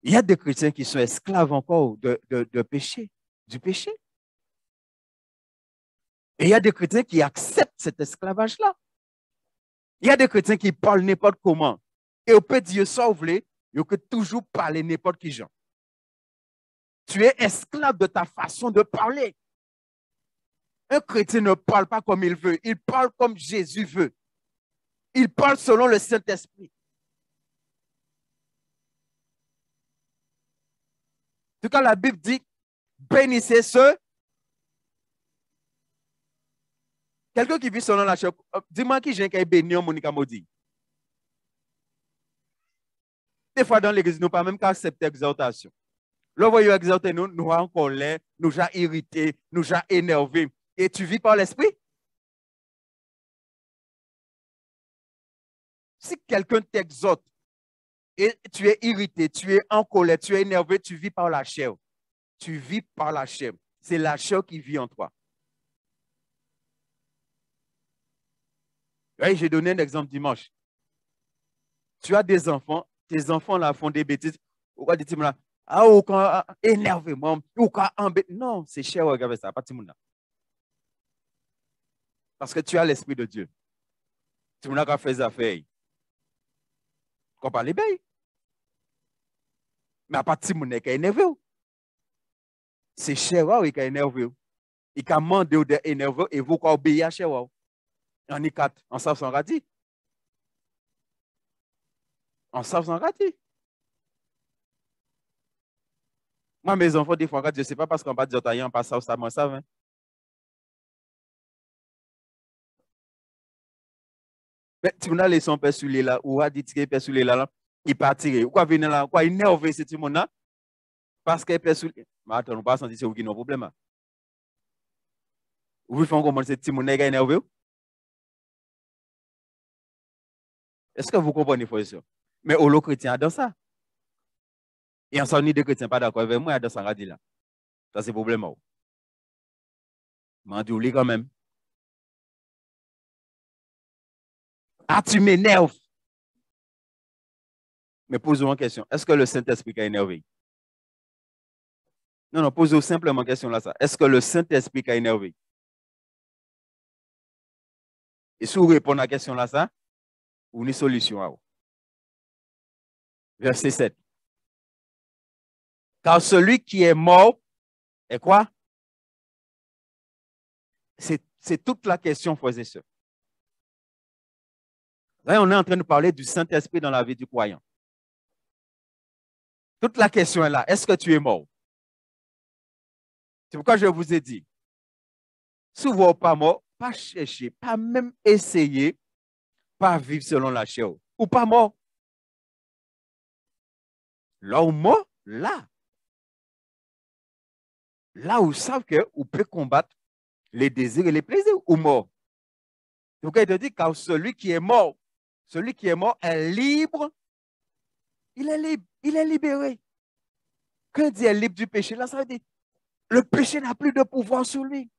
[SPEAKER 1] Il y a des chrétiens qui sont esclaves encore de péché, du péché. Et il y a des chrétiens qui acceptent cet esclavage-là. Il y a des chrétiens qui parlent n'importe comment. Et on peut dire ça, vous voulez, il peut toujours parler n'importe qui gens. Tu es esclave de ta façon de parler. Un chrétien ne parle pas comme il veut, il parle comme Jésus veut. Il parle selon le Saint-Esprit. En tout cas, la Bible dit, bénissez ceux. Quelqu'un qui vit selon la chair, dis-moi qui j'ai béni en Monica maudit. Des fois, dans l'église, nous ne pouvons même pas accepter l'exaltation. Là, vous exalter nous, nous en colère, nous a irrités, nous a énervés. Et tu vis par l'esprit? Si quelqu'un t'exhorte et tu es irrité, tu es en colère, tu es énervé, tu vis par la chair. Tu vis par la chair. C'est la chair qui vit en toi. Oui, j'ai donné un exemple dimanche. Tu as des enfants, tes enfants là font des bêtises. Pourquoi dis-tu là? Ah, ou quand énervé, ou quand embêté. Non, c'est cher, regardez ça, pas de parce que tu as l'Esprit de Dieu. Tu n'as qu'à faire des affaires. Qu'on parle bien. Mais à partir de mon qui est énervé. C'est cher qui est énervé. Il a demandé d'être énervé et vous qui obéir à cher. On est quatre. En savent son radis. En savent son radis. Moi, mes enfants, des fois, je ne sais pas parce qu'on va dire tailler en passant ça, moi, ça. Mais tu m'as laissé son père sur les là, ou a dit que père sur les là, il partit. Ou quoi venir là, quoi énervé, c'est tout le monde là. Parce que père sur les. Mais attends, on ne pas sentir c'est qui n'a problème. Vous faites comment c'est tout le monde énervé? Est-ce que vous comprenez, frère? Mais au lot chrétien dans ça. Et en son de chrétien pas d'accord avec moi, dans ça dit là. Ça c'est problème. Mais on dit quand même. Ah, tu m'énerves. Mais pose-moi une question. Est-ce que le Saint-Esprit a énervé? Non, pose simplement une question là. Est-ce que le Saint-Esprit a énervé? Et si vous répondez à la question là, ça, vous avez une solution. Verset 7. Car celui qui est mort est quoi? C'est toute la question, frères et sœurs. Là, on est en train de parler du Saint-Esprit dans la vie du croyant. Toute la question est là. Est-ce que tu es mort? C'est pourquoi je vous ai dit, si vous n'êtes pas mort, pas chercher, pas même essayer, pas vivre selon la chair. Ou pas mort. Là où mort, là. Là où vous savez que vous pouvez combattre les désirs et les plaisirs ou mort. Donc, il te dit, car celui qui est mort est libre. Il est libre, il est libéré. Quand il dit est libre du péché, là, ça veut dire le péché n'a plus de pouvoir sur lui.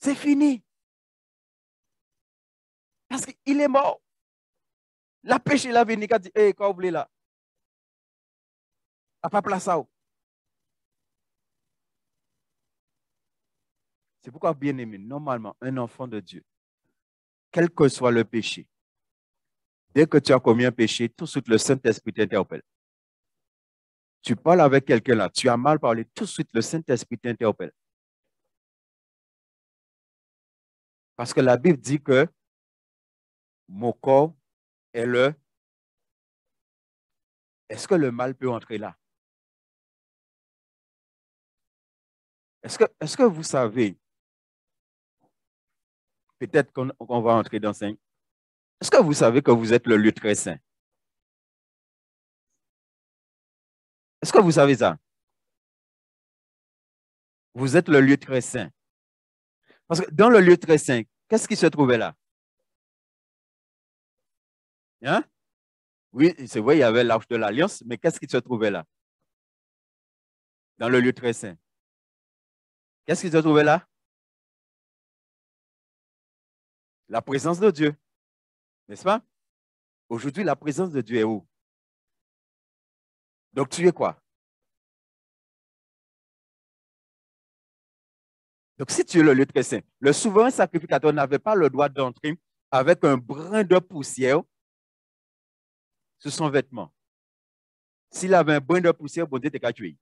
[SPEAKER 1] C'est fini. Parce qu'il est mort. La péché, la venu, il dit, hé, quand vous voulez là, à pas place ça. C'est pourquoi, bien aimé, normalement, un enfant de Dieu, quel que soit le péché, dès que tu as commis un péché, tout de suite le Saint-Esprit t'interpelle. Tu parles avec quelqu'un là, tu as mal parlé, tout de suite le Saint-Esprit t'interpelle. Parce que la Bible dit que mon corps est le... Est-ce que le mal peut entrer là? Est-ce que vous savez, peut-être qu'on va entrer dans ça, est-ce que vous savez que vous êtes le lieu très saint? Est-ce que vous savez ça? Vous êtes le lieu très saint. Parce que dans le lieu très saint, qu'est-ce qui se trouvait là? Hein? Oui, c'est vrai, il y avait l'arche de l'Alliance, mais qu'est-ce qui se trouvait là? Dans le lieu très saint. Qu'est-ce qui se trouvait là? La présence de Dieu. N'est-ce pas? Aujourd'hui, la présence de Dieu est où? Donc, tu es quoi? Donc, si tu es le lieu très saint, le souverain sacrificateur n'avait pas le droit d'entrer avec un brin de poussière sur son vêtement. S'il avait un brin de poussière, bon Dieu t'es qu'à tuer.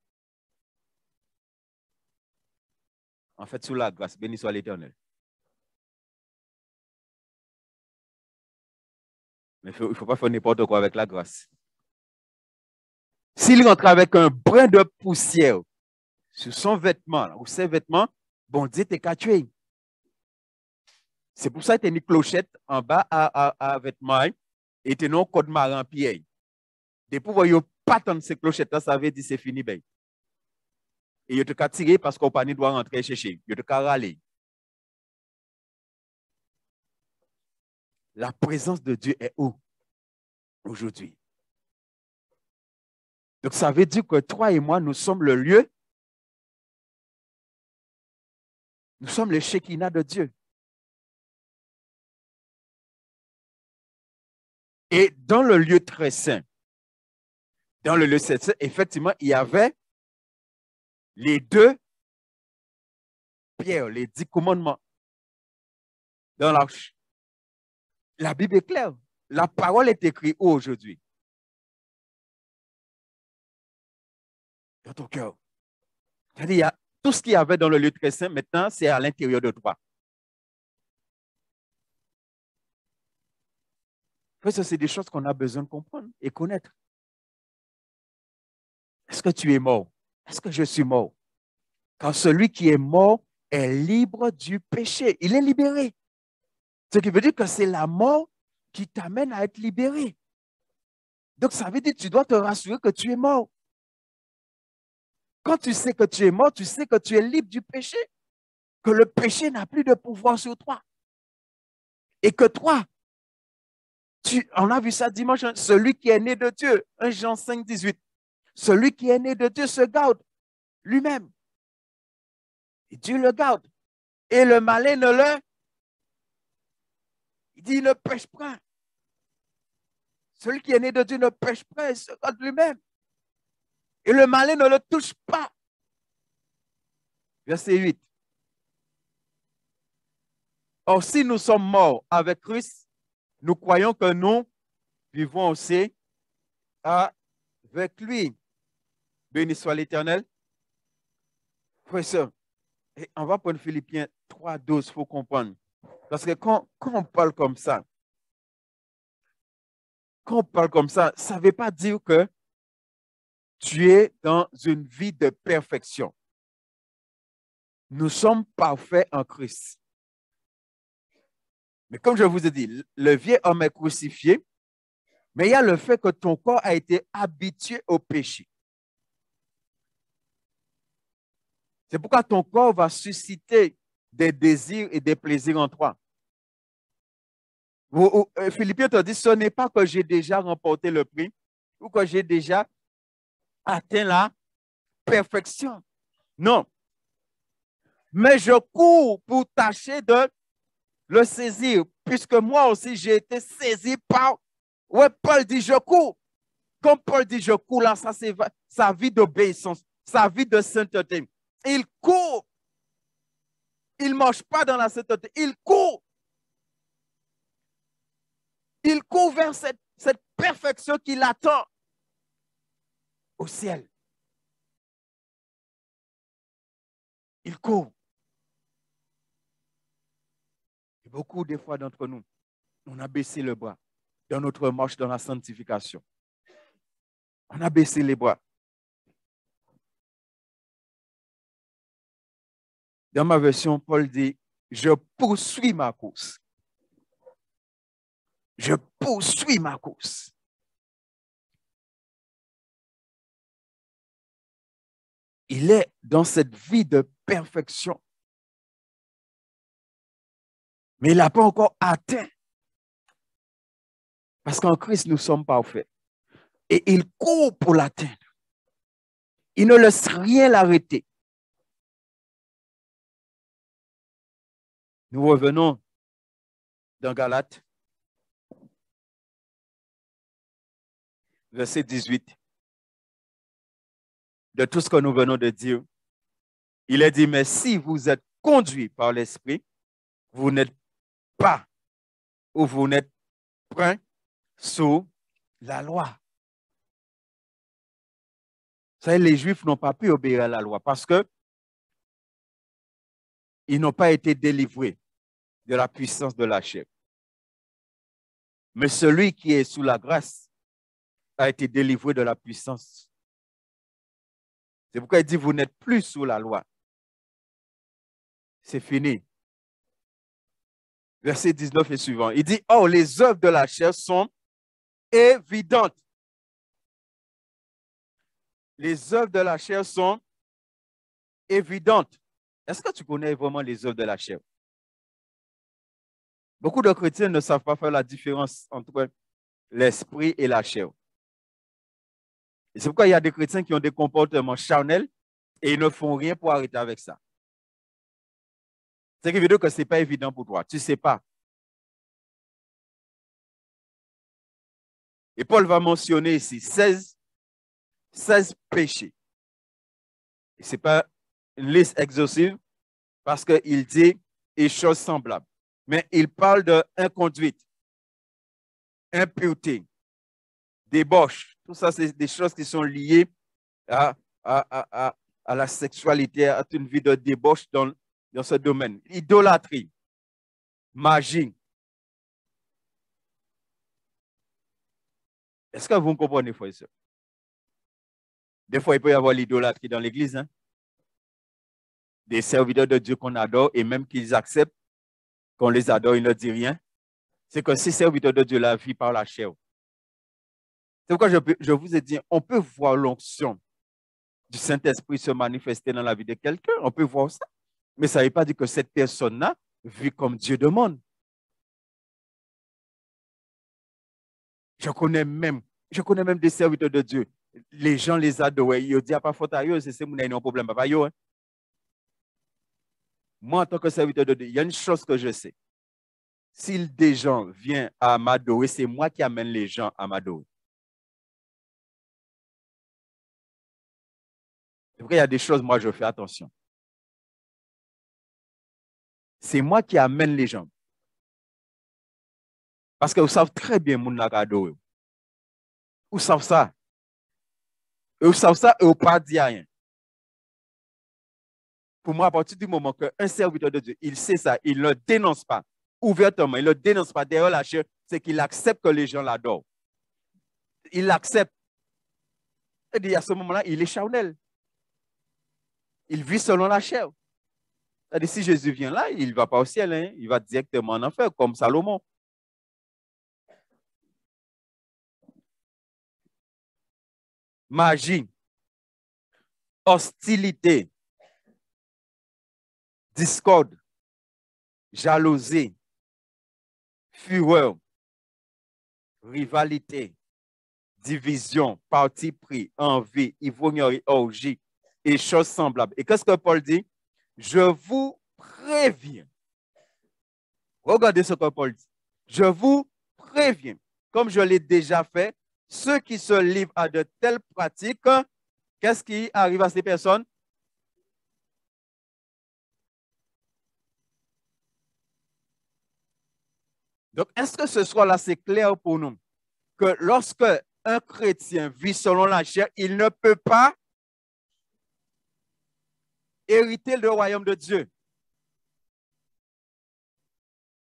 [SPEAKER 1] En fait, sous la grâce, béni soit l'Éternel. Mais il ne faut pas faire n'importe quoi avec la grâce. S'il rentre avec un brin de poussière sur son vêtement ou ses vêtements, bon Dieu t'es qu'à tuer. C'est pour ça qu'il y a une clochette en bas à vêtements et tu un code marre en pied. Depuis que vous pas tant ces clochettes, ça veut dire c'est fini. Ben. Et il te tiré parce qu'on ne doit rentrer chercher. Il te râler. La présence de Dieu est où aujourd'hui? Donc ça veut dire que toi et moi, nous sommes le lieu. Nous sommes le Shekinah de Dieu. Et dans le lieu très saint, effectivement, il y avait les 2 pierres, les 10 commandements dans l'arche. La Bible est claire. La parole est écrite où aujourd'hui? Dans ton cœur. C'est-à-dire, il y a tout ce qu'il y avait dans le lieu très saint, maintenant, c'est à l'intérieur de toi. Parce que c'est des choses qu'on a besoin de comprendre et connaître. Est-ce que tu es mort? Est-ce que je suis mort? Car celui qui est mort est libre du péché. Il est libéré. Ce qui veut dire que c'est la mort qui t'amène à être libéré. Donc, ça veut dire que tu dois te rassurer que tu es mort. Quand tu sais que tu es mort, tu sais que tu es libre du péché. Que le péché n'a plus de pouvoir sur toi. Et que toi, On a vu ça dimanche, hein, celui qui est né de Dieu, 1 Jean 5, 18. Celui qui est né de Dieu se garde lui-même. Et Dieu le garde. Et le malin ne le... Il dit, il ne pêche pas. Celui qui est né de Dieu ne pêche pas, il se garde lui-même. Et le malin ne le touche pas. Verset 8. Or, si nous sommes morts avec Christ, nous croyons que nous vivons aussi avec lui. Béni soit l'Éternel. Frère, et on va prendre Philippiens 3, 12, il faut comprendre. Parce que quand on parle comme ça, ça ne veut pas dire que tu es dans une vie de perfection. Nous sommes parfaits en Christ. Mais comme je vous ai dit, le vieil homme est crucifié, mais il y a le fait que ton corps a été habitué au péché. C'est pourquoi ton corps va susciter des désirs et des plaisirs en toi. Philippiens te dit, ce n'est pas que j'ai déjà remporté le prix ou que j'ai déjà atteint la perfection. Non. Mais je cours pour tâcher de le saisir, puisque moi aussi j'ai été saisi par... Ouais, Paul dit, je cours. Comme Paul dit, je cours là, ça c'est sa vie d'obéissance, sa vie de sainteté. Il court. Il ne marche pas dans la sainteté. Il court. Il court vers cette perfection qui l'attend au ciel. Il court. Et beaucoup des fois d'entre nous, on a baissé le bras dans notre marche dans la sanctification. On a baissé les bras. Dans ma version, Paul dit, je poursuis ma course. Je poursuis ma course. Il est dans cette vie de perfection. Mais il n'a pas encore atteint. Parce qu'en Christ, nous sommes parfaits. Et il court pour l'atteindre. Il ne laisse rien l'arrêter. Nous revenons dans Galates, verset 18. De tout ce que nous venons de dire, il est dit, mais si vous êtes conduits par l'Esprit, vous n'êtes pas ou vous n'êtes point sous la loi. Ça, les Juifs n'ont pas pu obéir à la loi parce que ils n'ont pas été délivrés de la puissance de la chair. Mais celui qui est sous la grâce a été délivré de la puissance. C'est pourquoi il dit, vous n'êtes plus sous la loi. C'est fini. Verset 19 et suivant. Il dit, oh, les œuvres de la chair sont évidentes. Les œuvres de la chair sont évidentes. Est-ce que tu connais vraiment les œuvres de la chair? Beaucoup de chrétiens ne savent pas faire la différence entre l'esprit et la chair. Et c'est pourquoi il y a des chrétiens qui ont des comportements charnels et ils ne font rien pour arrêter avec ça. C'est évident que ce n'est pas évident pour toi. Tu ne sais pas. Et Paul va mentionner ici 16 péchés. Et ce n'est pas une liste exhaustive parce qu'il dit des choses semblables. Mais il parle d'inconduite, impureté, débauche. Tout ça, c'est des choses qui sont liées à la sexualité, à une vie de débauche dans ce domaine. Idolâtrie, magie. Est-ce que vous me comprenez, frère et sœur? Des fois, il peut y avoir l'idolâtrie dans l'église. Hein? Des serviteurs de Dieu qu'on adore et même qu'ils acceptent qu'on les adore, ils ne disent rien. C'est que ces serviteurs de Dieu la vivent par la chair. C'est pourquoi je vous ai dit, on peut voir l'onction du Saint-Esprit se manifester dans la vie de quelqu'un. On peut voir ça. Mais ça ne veut pas dire que cette personne-là vit comme Dieu demande. Je connais même des serviteurs de Dieu. Les gens les adorent. Ils disent pas faute à eux, c'est mon un problème papa yo. Moi en tant que serviteur de Dieu, il y a une chose que je sais. Si des gens viennent à m'adorer, c'est moi qui amène les gens à m'adorer. C'est vrai, il y a des choses, moi, je fais attention. C'est moi qui amène les gens. Parce que vous savez très bien mon adorer. Vous savez ça. Vous savez ça et vous ne pas dire rien. Pour moi, à partir du moment qu'un serviteur de Dieu, il sait ça, il ne le dénonce pas ouvertement, il ne le dénonce pas derrière la chair, c'est qu'il accepte que les gens l'adorent. Il l'accepte. Et à ce moment-là, il est charnel. Il vit selon la chair. C'est-à-dire, si Jésus vient là, il ne va pas au ciel, hein, il va directement en enfer, comme Salomon. Magie, hostilité, discorde, jalousie, fureur, rivalité, division, parti pris, envie, ivrognerie, orgie et choses semblables. Et qu'est-ce que Paul dit? Je vous préviens. Regardez ce que Paul dit. Je vous préviens, comme je l'ai déjà fait, ceux qui se livrent à de telles pratiques, qu'est-ce qui arrive à ces personnes? Donc, est-ce que ce soit là, c'est clair pour nous que lorsque un chrétien vit selon la chair, il ne peut pas hériter le royaume de Dieu?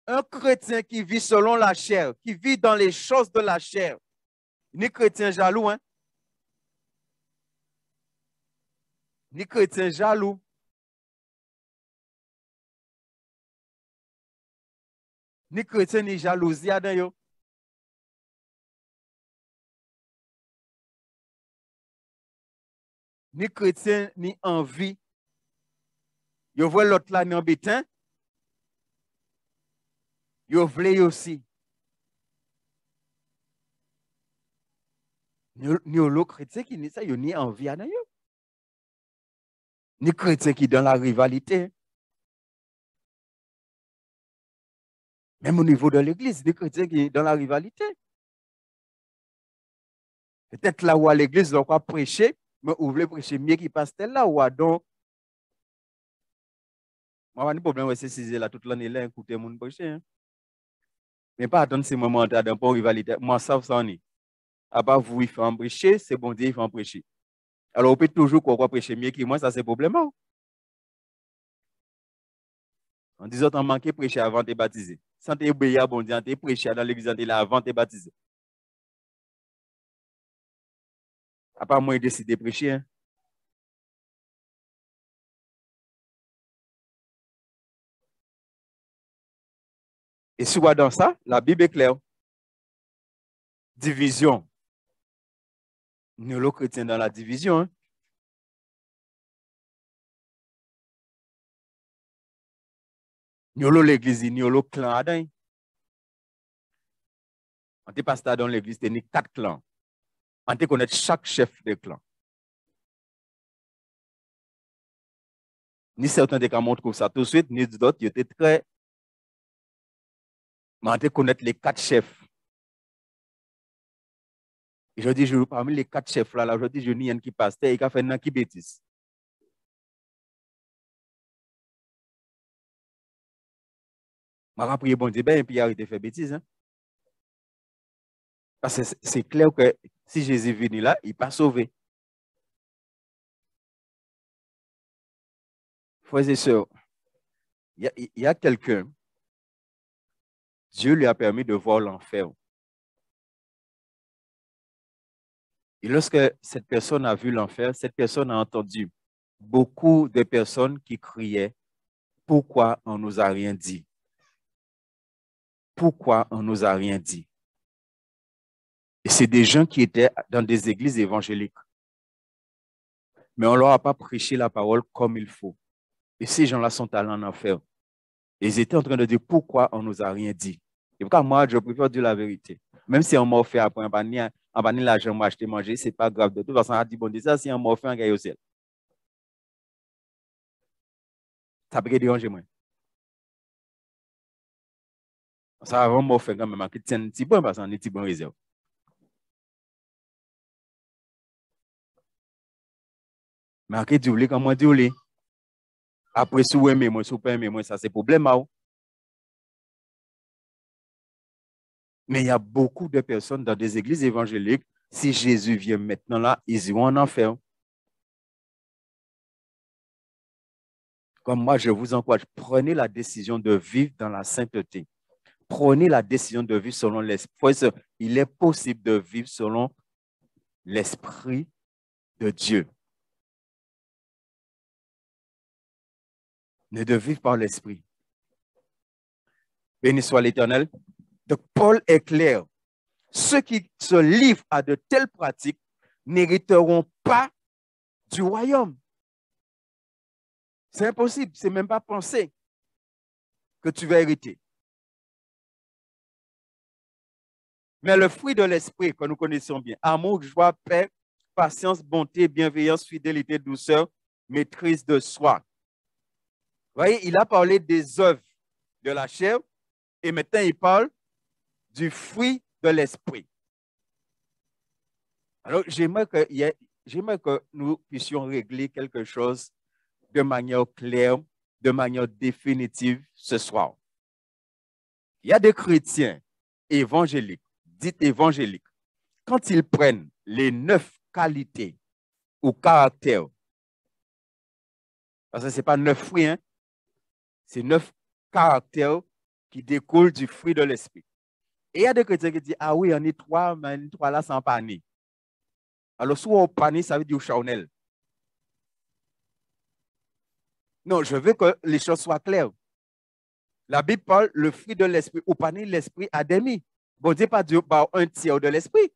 [SPEAKER 1] Un chrétien qui vit selon la chair, qui vit dans les choses de la chair, ni chrétien jaloux, hein? Ni chrétien jaloux, ni chrétien ni jalousie à dedans. Ni chrétien ni envie. Yo voit l'autre là ni embêtant. Yo vle aussi. Ni l'autre chrétien qui ni ça, yo ni envie à dedans. Ni chrétien qui dans la rivalité. Même au niveau de l'église, ni chrétien qui dans la rivalité. Peut-être là où à l'église, on va prêcher, mais vous voulez prêcher mieux qui passe là ou à donc. Moi, pas de problème, c'est si là toute l'année là, écoutez mon prêcher. Hein. Mais pas attendre ces moments dans pour rivalité. Moi, ça en est. À part vous, il faut en prêcher, c'est bon Dieu, il faut en prêcher. Alors, on peut toujours quoi prêcher mieux que moi, ça c'est problème. Hein? En disant, on manque prêcher avant de baptiser. Sans te obéir, bon Dieu, tu prêcher dans l'église avant de baptiser. À part moi, décider de prêcher. Hein? Et si on dans ça, la Bible est claire. Division. Nous, les chrétiens, dans la division. Hein? Nous, l'église, nous, le clan Adam. On est pasteur dans l'église, il y a 4 clans. On te connaît chaque chef de clan. Ni certains de cas montrent ça tout de suite, ni d'autres, ils étaient très. Mais on te connaît les 4 chefs. Et je dis, parmi les 4 chefs là, je dis, je n'y a qui pasteur et qui a fait un qui bêtise. Je vais prier bon Dieu, et puis il a été fait bêtise. Hein? Parce que c'est clair que si Jésus est venu là, il n'est pas sauvé. Frères et sœurs, il y a quelqu'un, Dieu lui a permis de voir l'enfer. Et lorsque cette personne a vu l'enfer, cette personne a entendu beaucoup de personnes qui criaient, pourquoi on ne nous a rien dit? Pourquoi on ne nous a rien dit? Et c'est des gens qui étaient dans des églises évangéliques. Mais on ne leur a pas prêché la parole comme il faut. Et ces gens-là sont allés en enfer. Et ils étaient en train de dire pourquoi on ne nous a rien dit. Et pourquoi moi, je préfère dire la vérité. Même si on m'a fait après, on va ni l'argent, moi acheter manger, c'est pas grave. De toute façon, on a dit, bon, ça, si on m'a fait un gars au ciel. Ça peut déranger moi. Ça va vraiment faire quand même, qui tient un petit bon, parce qu'on est un petit bon réserve. Mais après, tu voulais, comment tu voulais? Après, si vous aimez moi, si vous pas aimez moi, ça c'est problème. Mais il y a beaucoup de personnes dans des églises évangéliques, si Jésus vient maintenant là, ils iront en enfer. Comme moi, je vous encourage, prenez la décision de vivre dans la sainteté. Prenez la décision de vivre selon l'esprit. Il est possible de vivre selon l'esprit de Dieu. Mais de vivre par l'esprit. Béni soit l'Éternel. Donc, Paul est clair. Ceux qui se livrent à de telles pratiques n'hériteront pas du royaume. C'est impossible. C'est même pas penser que tu vas hériter. Mais le fruit de l'esprit que nous connaissons bien, amour, joie, paix, patience, bonté, bienveillance, fidélité, douceur, maîtrise de soi. Vous voyez, il a parlé des œuvres de la chair et maintenant il parle du fruit de l'esprit. Alors, j'aimerais que nous puissions régler quelque chose de manière claire, de manière définitive ce soir. Il y a des chrétiens évangéliques, dits évangéliques, quand ils prennent les 9 qualités ou caractères, parce que ce n'est pas 9 fruits, hein, c'est 9 caractères qui découlent du fruit de l'esprit. Et il y a des chrétiens qui disent, ah oui, on est 3, mais on est 3 là sans panier. Alors, soit on panier, ça veut dire charnel. Non, je veux que les choses soient claires. La Bible parle le fruit de l'esprit. Ou panier, l'esprit a demi. Bon Dieu, pas Dieu, par un tiers de l'esprit.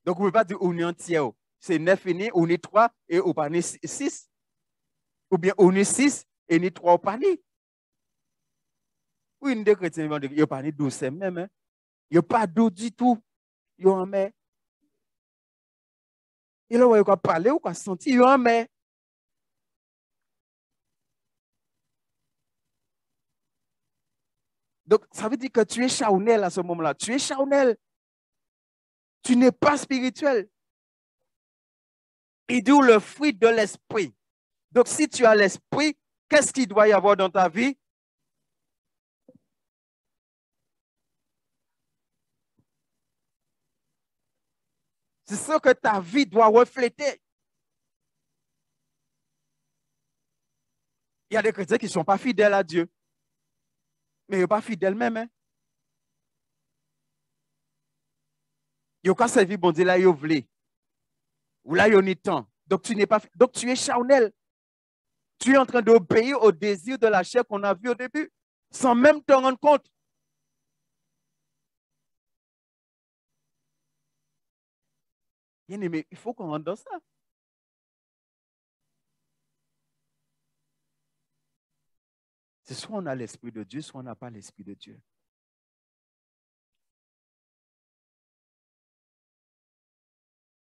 [SPEAKER 1] Donc, vous ne pouvez pas dire on est un tiers. C'est 9 et ni, on est 3 et on panier 6. Ou bien on est 6 et ni 3 au panier. Oui, une des chrétiens vont dire, il n'y a pas de douce même. Hein? Il n'y a pas d'eau du tout. Il y a un mais. Et là, il y a parler ou quoi sentir, il y a un mais. Donc, ça veut dire que tu es charnel à ce moment-là. Tu es charnel. Tu n'es pas spirituel. Et d'où le fruit de l'esprit. Donc, si tu as l'esprit, qu'est-ce qu'il doit y avoir dans ta vie? C'est ce que ta vie doit refléter. Il y a des chrétiens qui ne sont pas fidèles à Dieu. Mais ils ne sont pas fidèles même. Hein? Ils n'ont qu'à servir bon Dieu là, ils voulaient. Ou là, ils ont temps. Donc, tu n'es pas. Donc, tu es charnel. Tu es en train d'obéir au désir de la chair qu'on a vu au début, sans même te rendre compte. Bien aimé, il faut qu'on rentre dans ça. C'est soit on a l'esprit de Dieu, soit on n'a pas l'esprit de Dieu.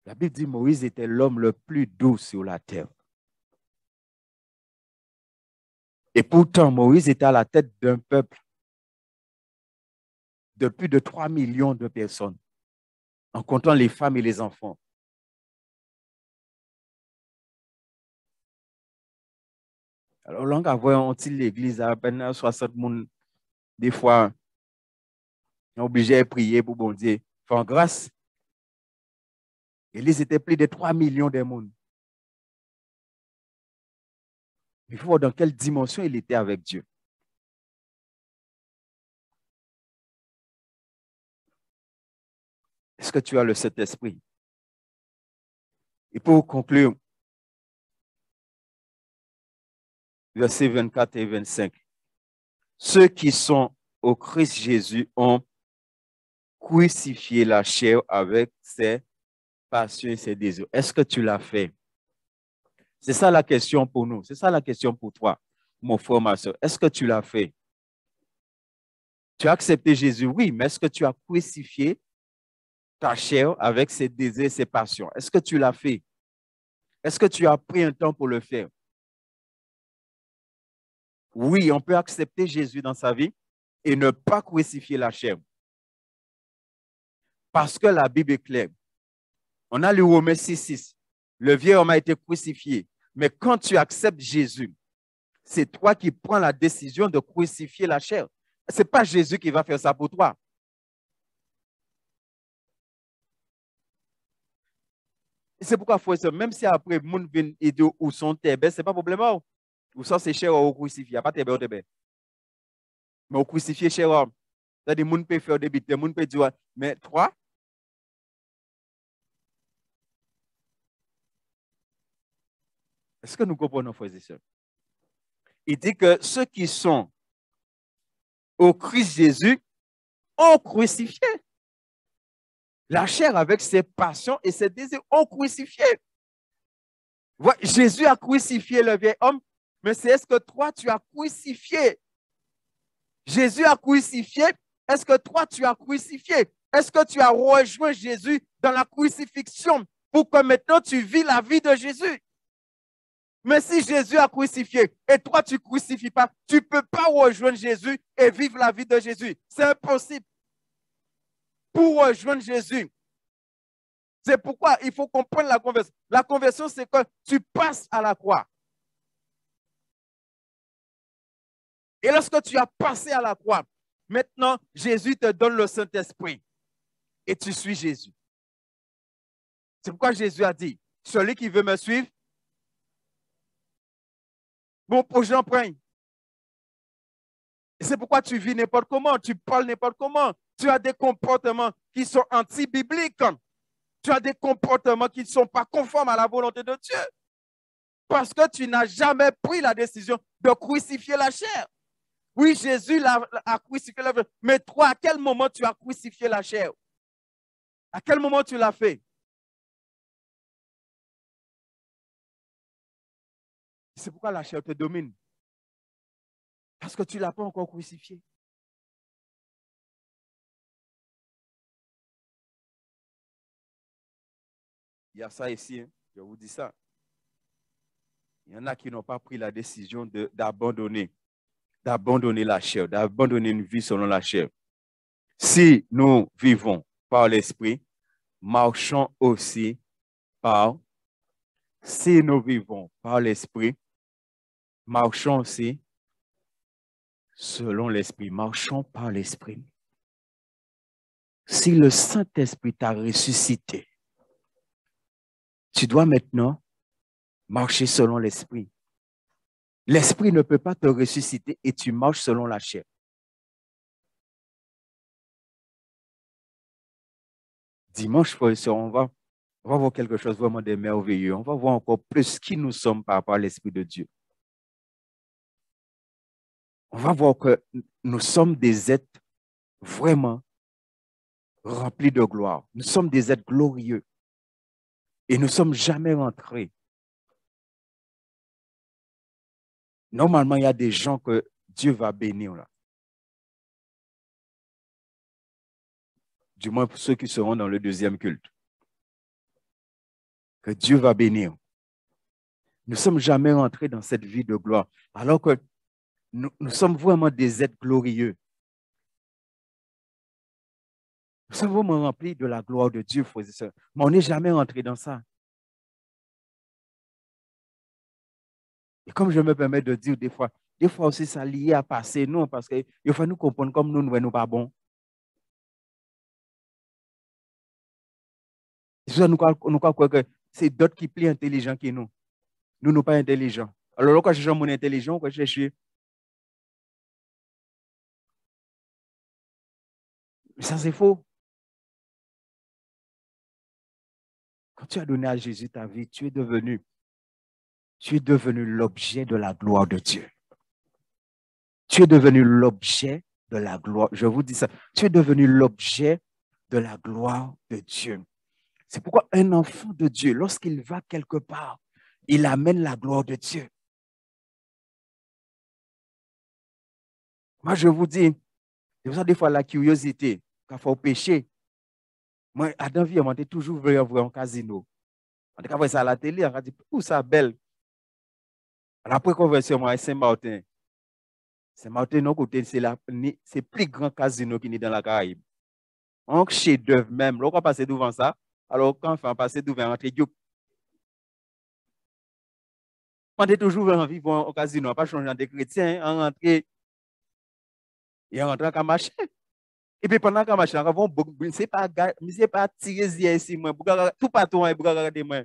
[SPEAKER 1] La Bible dit Moïse était l'homme le plus doux sur la terre. Et pourtant, Moïse était à la tête d'un peuple de plus de 3 millions de personnes, en comptant les femmes et les enfants. Alors, là, on a l'église à peine 60 personnes, des fois, on est obligé de prier pour bon Dieu, faire grâce. L'église était plus de 3 millions de monde. Il faut voir dans quelle dimension il était avec Dieu. Est-ce que tu as le Saint-Esprit? Et pour conclure, versets 24 et 25. Ceux qui sont au Christ Jésus ont crucifié la chair avec ses passions et ses désirs. Est-ce que tu l'as fait? C'est ça la question pour nous. C'est ça la question pour toi, mon frère, ma soeur. Est-ce que tu l'as fait? Tu as accepté Jésus, oui, mais est-ce que tu as crucifié ta chair avec ses désirs et ses passions? Est-ce que tu l'as fait? Est-ce que tu as pris un temps pour le faire? Oui, on peut accepter Jésus dans sa vie et ne pas crucifier la chair. Parce que la Bible est claire. On a lu Romains 6,6. Le vieil homme a été crucifié. Mais quand tu acceptes Jésus, c'est toi qui prends la décision de crucifier la chair. Ce n'est pas Jésus qui va faire ça pour toi. C'est pourquoi, même si après, les gens viennent et disent où sont tes bêtes, ce n'est pas problème. Ou ça, c'est cher au crucifié. Il n'y a pas tes bêtes. Mais au crucifié, cher homme. C'est-à-dire, les gens peuvent faire des bêtes. Les gens peuvent dire, mais toi, est-ce que nous comprenons, frères et sœurs? Il dit que ceux qui sont au Christ Jésus ont crucifié. La chair avec ses passions et ses désirs ont crucifié. Ouais, Jésus a crucifié le vieil homme, mais c'est est-ce que toi tu as crucifié? Jésus a crucifié, est-ce que toi tu as crucifié? Est-ce que tu as rejoint Jésus dans la crucifixion pour que maintenant tu vis la vie de Jésus? Mais si Jésus a crucifié et toi tu ne crucifies pas, tu ne peux pas rejoindre Jésus et vivre la vie de Jésus. C'est impossible. Pour rejoindre Jésus, c'est pourquoi il faut comprendre la conversion. La conversion, c'est que tu passes à la croix. Et lorsque tu as passé à la croix, maintenant, Jésus te donne le Saint-Esprit et tu suis Jésus. C'est pourquoi Jésus a dit, celui qui veut me suivre, mon prochain prenne. C'est pourquoi tu vis n'importe comment, tu parles n'importe comment. Tu as des comportements qui sont anti-bibliques. Tu as des comportements qui ne sont pas conformes à la volonté de Dieu. Parce que tu n'as jamais pris la décision de crucifier la chair. Oui, Jésus a crucifié la chair. Mais toi, à quel moment tu as crucifié la chair? À quel moment tu l'as fait? C'est pourquoi la chair te domine. Parce que tu ne l'as pas encore crucifié. Il y a ça ici, hein? Je vous dis ça. Il y en a qui n'ont pas pris la décision d'abandonner la chair, d'abandonner une vie selon la chair. Si nous vivons par l'esprit, marchons aussi par. Si nous vivons par l'esprit, marchons aussi selon l'esprit. Marchons par l'esprit. Si le Saint-Esprit t'a ressuscité, tu dois maintenant marcher selon l'esprit. L'esprit ne peut pas te ressusciter et tu marches selon la chair. Dimanche, on va voir quelque chose vraiment de merveilleux. On va voir encore plus qui nous sommes par rapport à l'Esprit de Dieu. On va voir que nous sommes des êtres vraiment remplis de gloire. Nous sommes des êtres glorieux. Et nous ne sommes jamais rentrés. Normalement, il y a des gens que Dieu va bénir là. Du moins pour ceux qui seront dans le deuxième culte. Que Dieu va bénir. Nous ne sommes jamais rentrés dans cette vie de gloire. Alors que nous sommes vraiment des êtres glorieux. Nous sommes vraiment remplis de la gloire de Dieu, frères et sœurs. Mais on n'est jamais rentré dans ça. Et comme je me permets de dire des fois aussi ça lié à passer, non, parce qu'il faut nous comprendre comme nous ne sommes pas bons. Nous croyons que c'est d'autres qui sont plus intelligents que nous. Nous ne sommes pas intelligents. Alors, quand je cherche mon intelligence, quand je cherche. Mais ça, c'est faux. Quand tu as donné à Jésus ta vie, tu es devenu l'objet de la gloire de Dieu. Tu es devenu l'objet de la gloire. Je vous dis ça. Tu es devenu l'objet de la gloire de Dieu. C'est pourquoi un enfant de Dieu, lorsqu'il va quelque part, il amène la gloire de Dieu. Moi, je vous dis, C'est pour ça, des fois, la curiosité, quand il faut pécher. Moi, à dans vie, on était toujours voir un casino. On a vu ça à la télé, on a dit, où ça belle. Après conversion, moi, à Saint-Martin. Saint-Martin, non, côté, c'est le plus grand casino qui est dans la Caraïbe. Un chef-d'œuvre même. Là, on va passer devant ça. Alors, quand on passe devant, on on est toujours envie de voir au casino, on n'a pas changé de chrétien, on rentre et on rentre à marcher. Et puis pendant qu'on marche, c'est pas tirer ici, moi, tout partout, on regarder moi.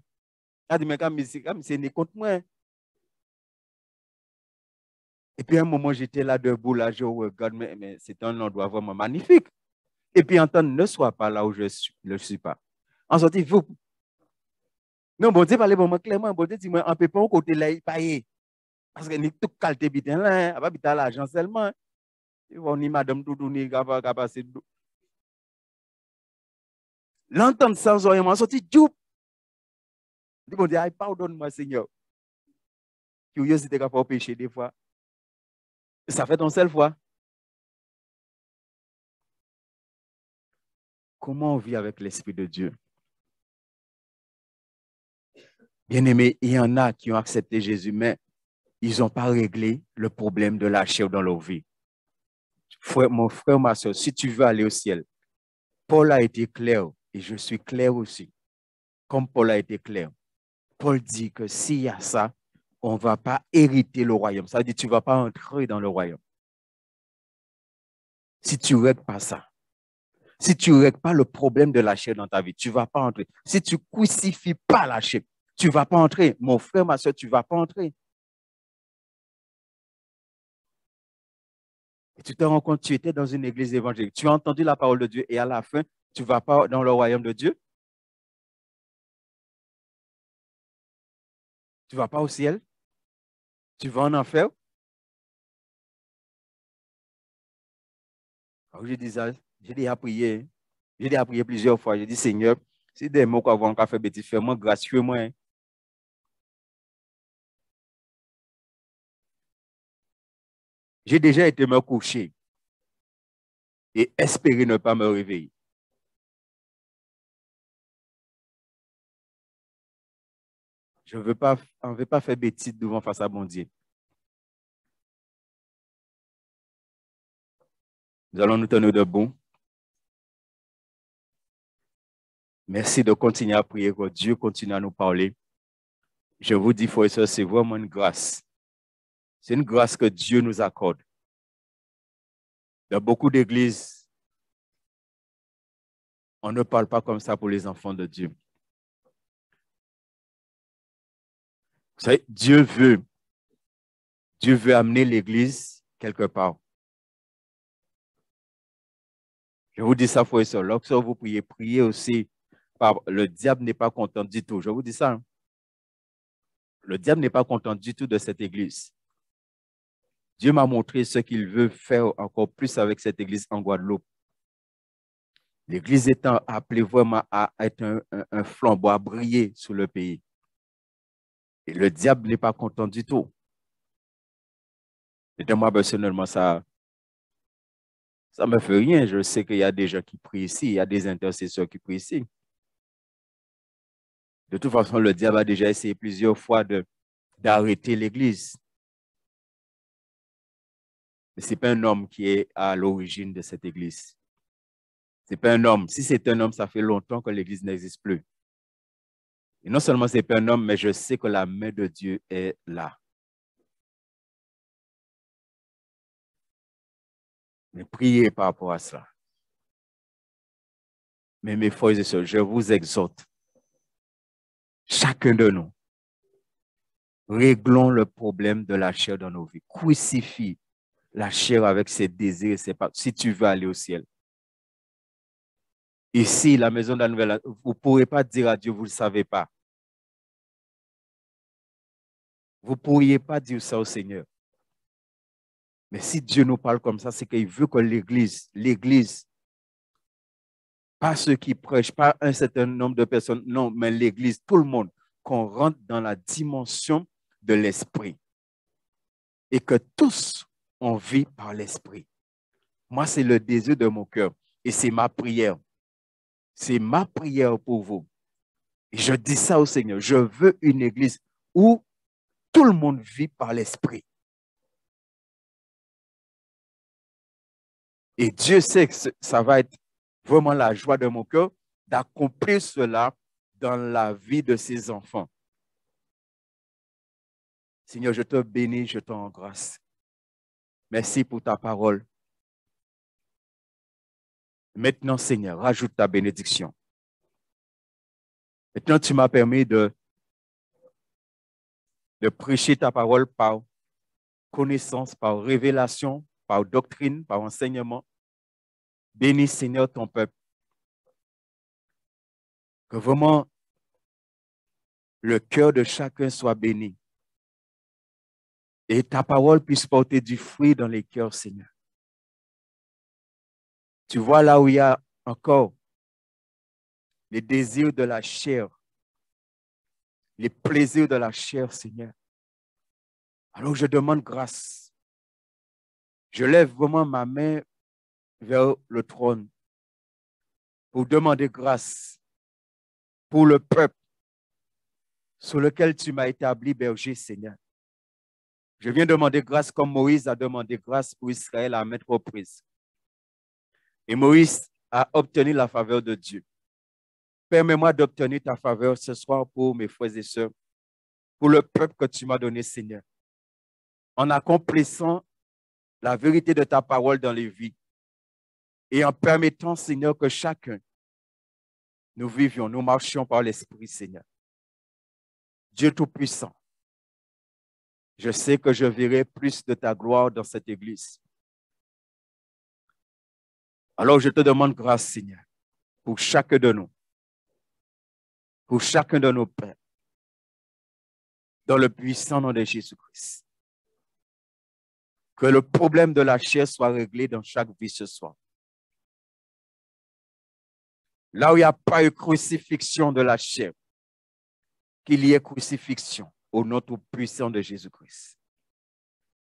[SPEAKER 1] On dit, mais comme c'est né contre moi. Et puis à un moment, j'étais là debout, là, je regarde, mais c'est un endroit vraiment magnifique. Et puis entendre, ne sois pas là où je ne suis pas. En sortie, vous. Non, bon Dieu, parlez pour moi clairement, bon Dieu, dis-moi, on ne peut pas au côté là, il paye. Parce que nous tout qualité bitin là, on va habiter à l'argent seulement. On y madame tout ni capacité. L'entendre sans oreillement sorti Dieu. Dis bon Dieu, pardonne-moi Seigneur. Curiosité qu'a fait péché des fois. Ça fait ton seule fois. Comment on vit avec l'Esprit de Dieu? Bien-aimé, il y en a qui ont accepté Jésus, mais ils n'ont pas réglé le problème de la chair dans leur vie. Mon frère, ma soeur, si tu veux aller au ciel, Paul a été clair et je suis clair aussi. Comme Paul a été clair. Paul dit que s'il y a ça, on ne va pas hériter le royaume. Ça veut dire que tu ne vas pas entrer dans le royaume. Si tu ne règles pas ça, si tu ne règles pas le problème de la chair dans ta vie, tu ne vas pas entrer. Si tu ne crucifies pas la chair, tu ne vas pas entrer. Mon frère, ma soeur, tu ne vas pas entrer. Et tu te rends compte, tu étais dans une église évangélique, tu as entendu la parole de Dieu et à la fin, tu ne vas pas dans le royaume de Dieu. Tu ne vas pas au ciel. Tu vas en enfer. Alors, je dis ça, j'ai déjà prié. J'ai déjà prié plusieurs fois. J'ai dit, Seigneur, si des mots qu'on va faire bêtise, fais-moi grâce, fais-moi. Hein. J'ai déjà été me coucher et espérer ne pas me réveiller. On ne veut pas faire bêtise devant face à mon Dieu. Nous allons nous tenir debout. Merci de continuer à prier que Dieu continue à nous parler. Je vous dis, frères et sœurs, c'est vraiment une grâce. C'est une grâce que Dieu nous accorde. Dans beaucoup d'églises, on ne parle pas comme ça pour les enfants de Dieu. Vous savez, Dieu veut amener l'église quelque part. Je vous dis ça, frères et sœurs. Lorsque vous priez, priez aussi. Le diable n'est pas content du tout. Je vous dis ça. Hein. Le diable n'est pas content du tout de cette église. Dieu m'a montré ce qu'il veut faire encore plus avec cette église en Guadeloupe. L'église étant appelée vraiment à être un flambeau, à briller sur le pays. Et le diable n'est pas content du tout. Et de moi, personnellement, ça ne me fait rien. Je sais qu'il y a des gens qui prient ici, il y a des intercesseurs qui prient ici. De toute façon, le diable a déjà essayé plusieurs fois d'arrêter l'église. Mais ce n'est pas un homme qui est à l'origine de cette église. Ce n'est pas un homme. Si c'est un homme, ça fait longtemps que l'église n'existe plus. Et non seulement ce n'est pas un homme, mais je sais que la main de Dieu est là. Mais priez par rapport à cela. Mais mes frères et sœurs, je vous exhorte, chacun de nous, réglons le problème de la chair dans nos vies. Crucifie la chair avec ses désirs et ses pas. Si tu veux aller au ciel. Ici, la maison de la nouvelle, vous ne pourrez pas dire à Dieu, vous ne le savez pas. Vous ne pourriez pas dire ça au Seigneur. Mais si Dieu nous parle comme ça, c'est qu'il veut que l'Église, pas ceux qui prêchent, pas un certain nombre de personnes, non, mais l'Église, tout le monde, qu'on rentre dans la dimension de l'Esprit. Et que tous, on vit par l'Esprit. Moi, c'est le désir de mon cœur et c'est ma prière. C'est ma prière pour vous. Et je dis ça au Seigneur. Je veux une église où tout le monde vit par l'esprit. Et Dieu sait que ça va être vraiment la joie de mon cœur d'accomplir cela dans la vie de ses enfants. Seigneur, je te bénis, je te rends grâce. Merci pour ta parole. Maintenant, Seigneur, rajoute ta bénédiction. Maintenant, tu m'as permis de prêcher ta parole par connaissance, par révélation, par doctrine, par enseignement. Bénis, Seigneur, ton peuple. Que vraiment le cœur de chacun soit béni. Et ta parole puisse porter du fruit dans les cœurs, Seigneur. Tu vois là où il y a encore les désirs de la chair, les plaisirs de la chair, Seigneur. Alors je demande grâce. Je lève vraiment ma main vers le trône pour demander grâce pour le peuple sur lequel tu m'as établi berger, Seigneur. Je viens demander grâce comme Moïse a demandé grâce pour Israël à maintes reprises. Et Moïse a obtenu la faveur de Dieu. Permets-moi d'obtenir ta faveur ce soir pour mes frères et sœurs, pour le peuple que tu m'as donné, Seigneur, en accomplissant la vérité de ta parole dans les vies et en permettant, Seigneur, que chacun, nous vivions, nous marchions par l'Esprit, Seigneur. Dieu Tout-Puissant, je sais que je verrai plus de ta gloire dans cette église. Alors je te demande grâce, Seigneur, pour chacun de nous, pour chacun de nos pères, dans le puissant nom de Jésus-Christ. Que le problème de la chair soit réglé dans chaque vie ce soir. Là où il n'y a pas eu crucifixion de la chair, qu'il y ait crucifixion au nom tout-puissant de Jésus-Christ.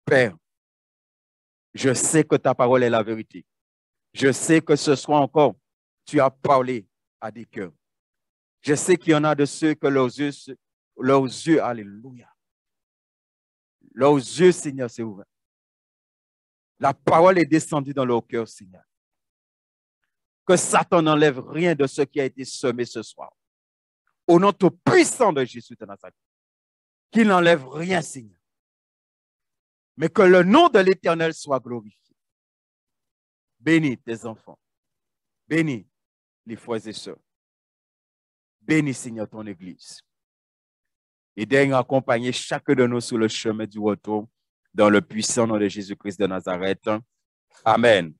[SPEAKER 1] Père, je sais que ta parole est la vérité. Je sais que ce soir encore, tu as parlé à des cœurs. Je sais qu'il y en a de ceux que leurs yeux, alléluia, leurs yeux, Seigneur, s'est ouvert. La parole est descendue dans leur cœur, Seigneur. Que Satan n'enlève rien de ce qui a été semé ce soir. Au nom tout puissant de Jésus de Nazareth. Qu'il n'enlève rien, Seigneur. Mais que le nom de l'Éternel soit glorifié. Bénis tes enfants. Bénis les frères et sœurs. Bénis, Seigneur, ton Église. Et daigne accompagner chacun de nous sur le chemin du retour dans le puissant nom de Jésus-Christ de Nazareth. Amen.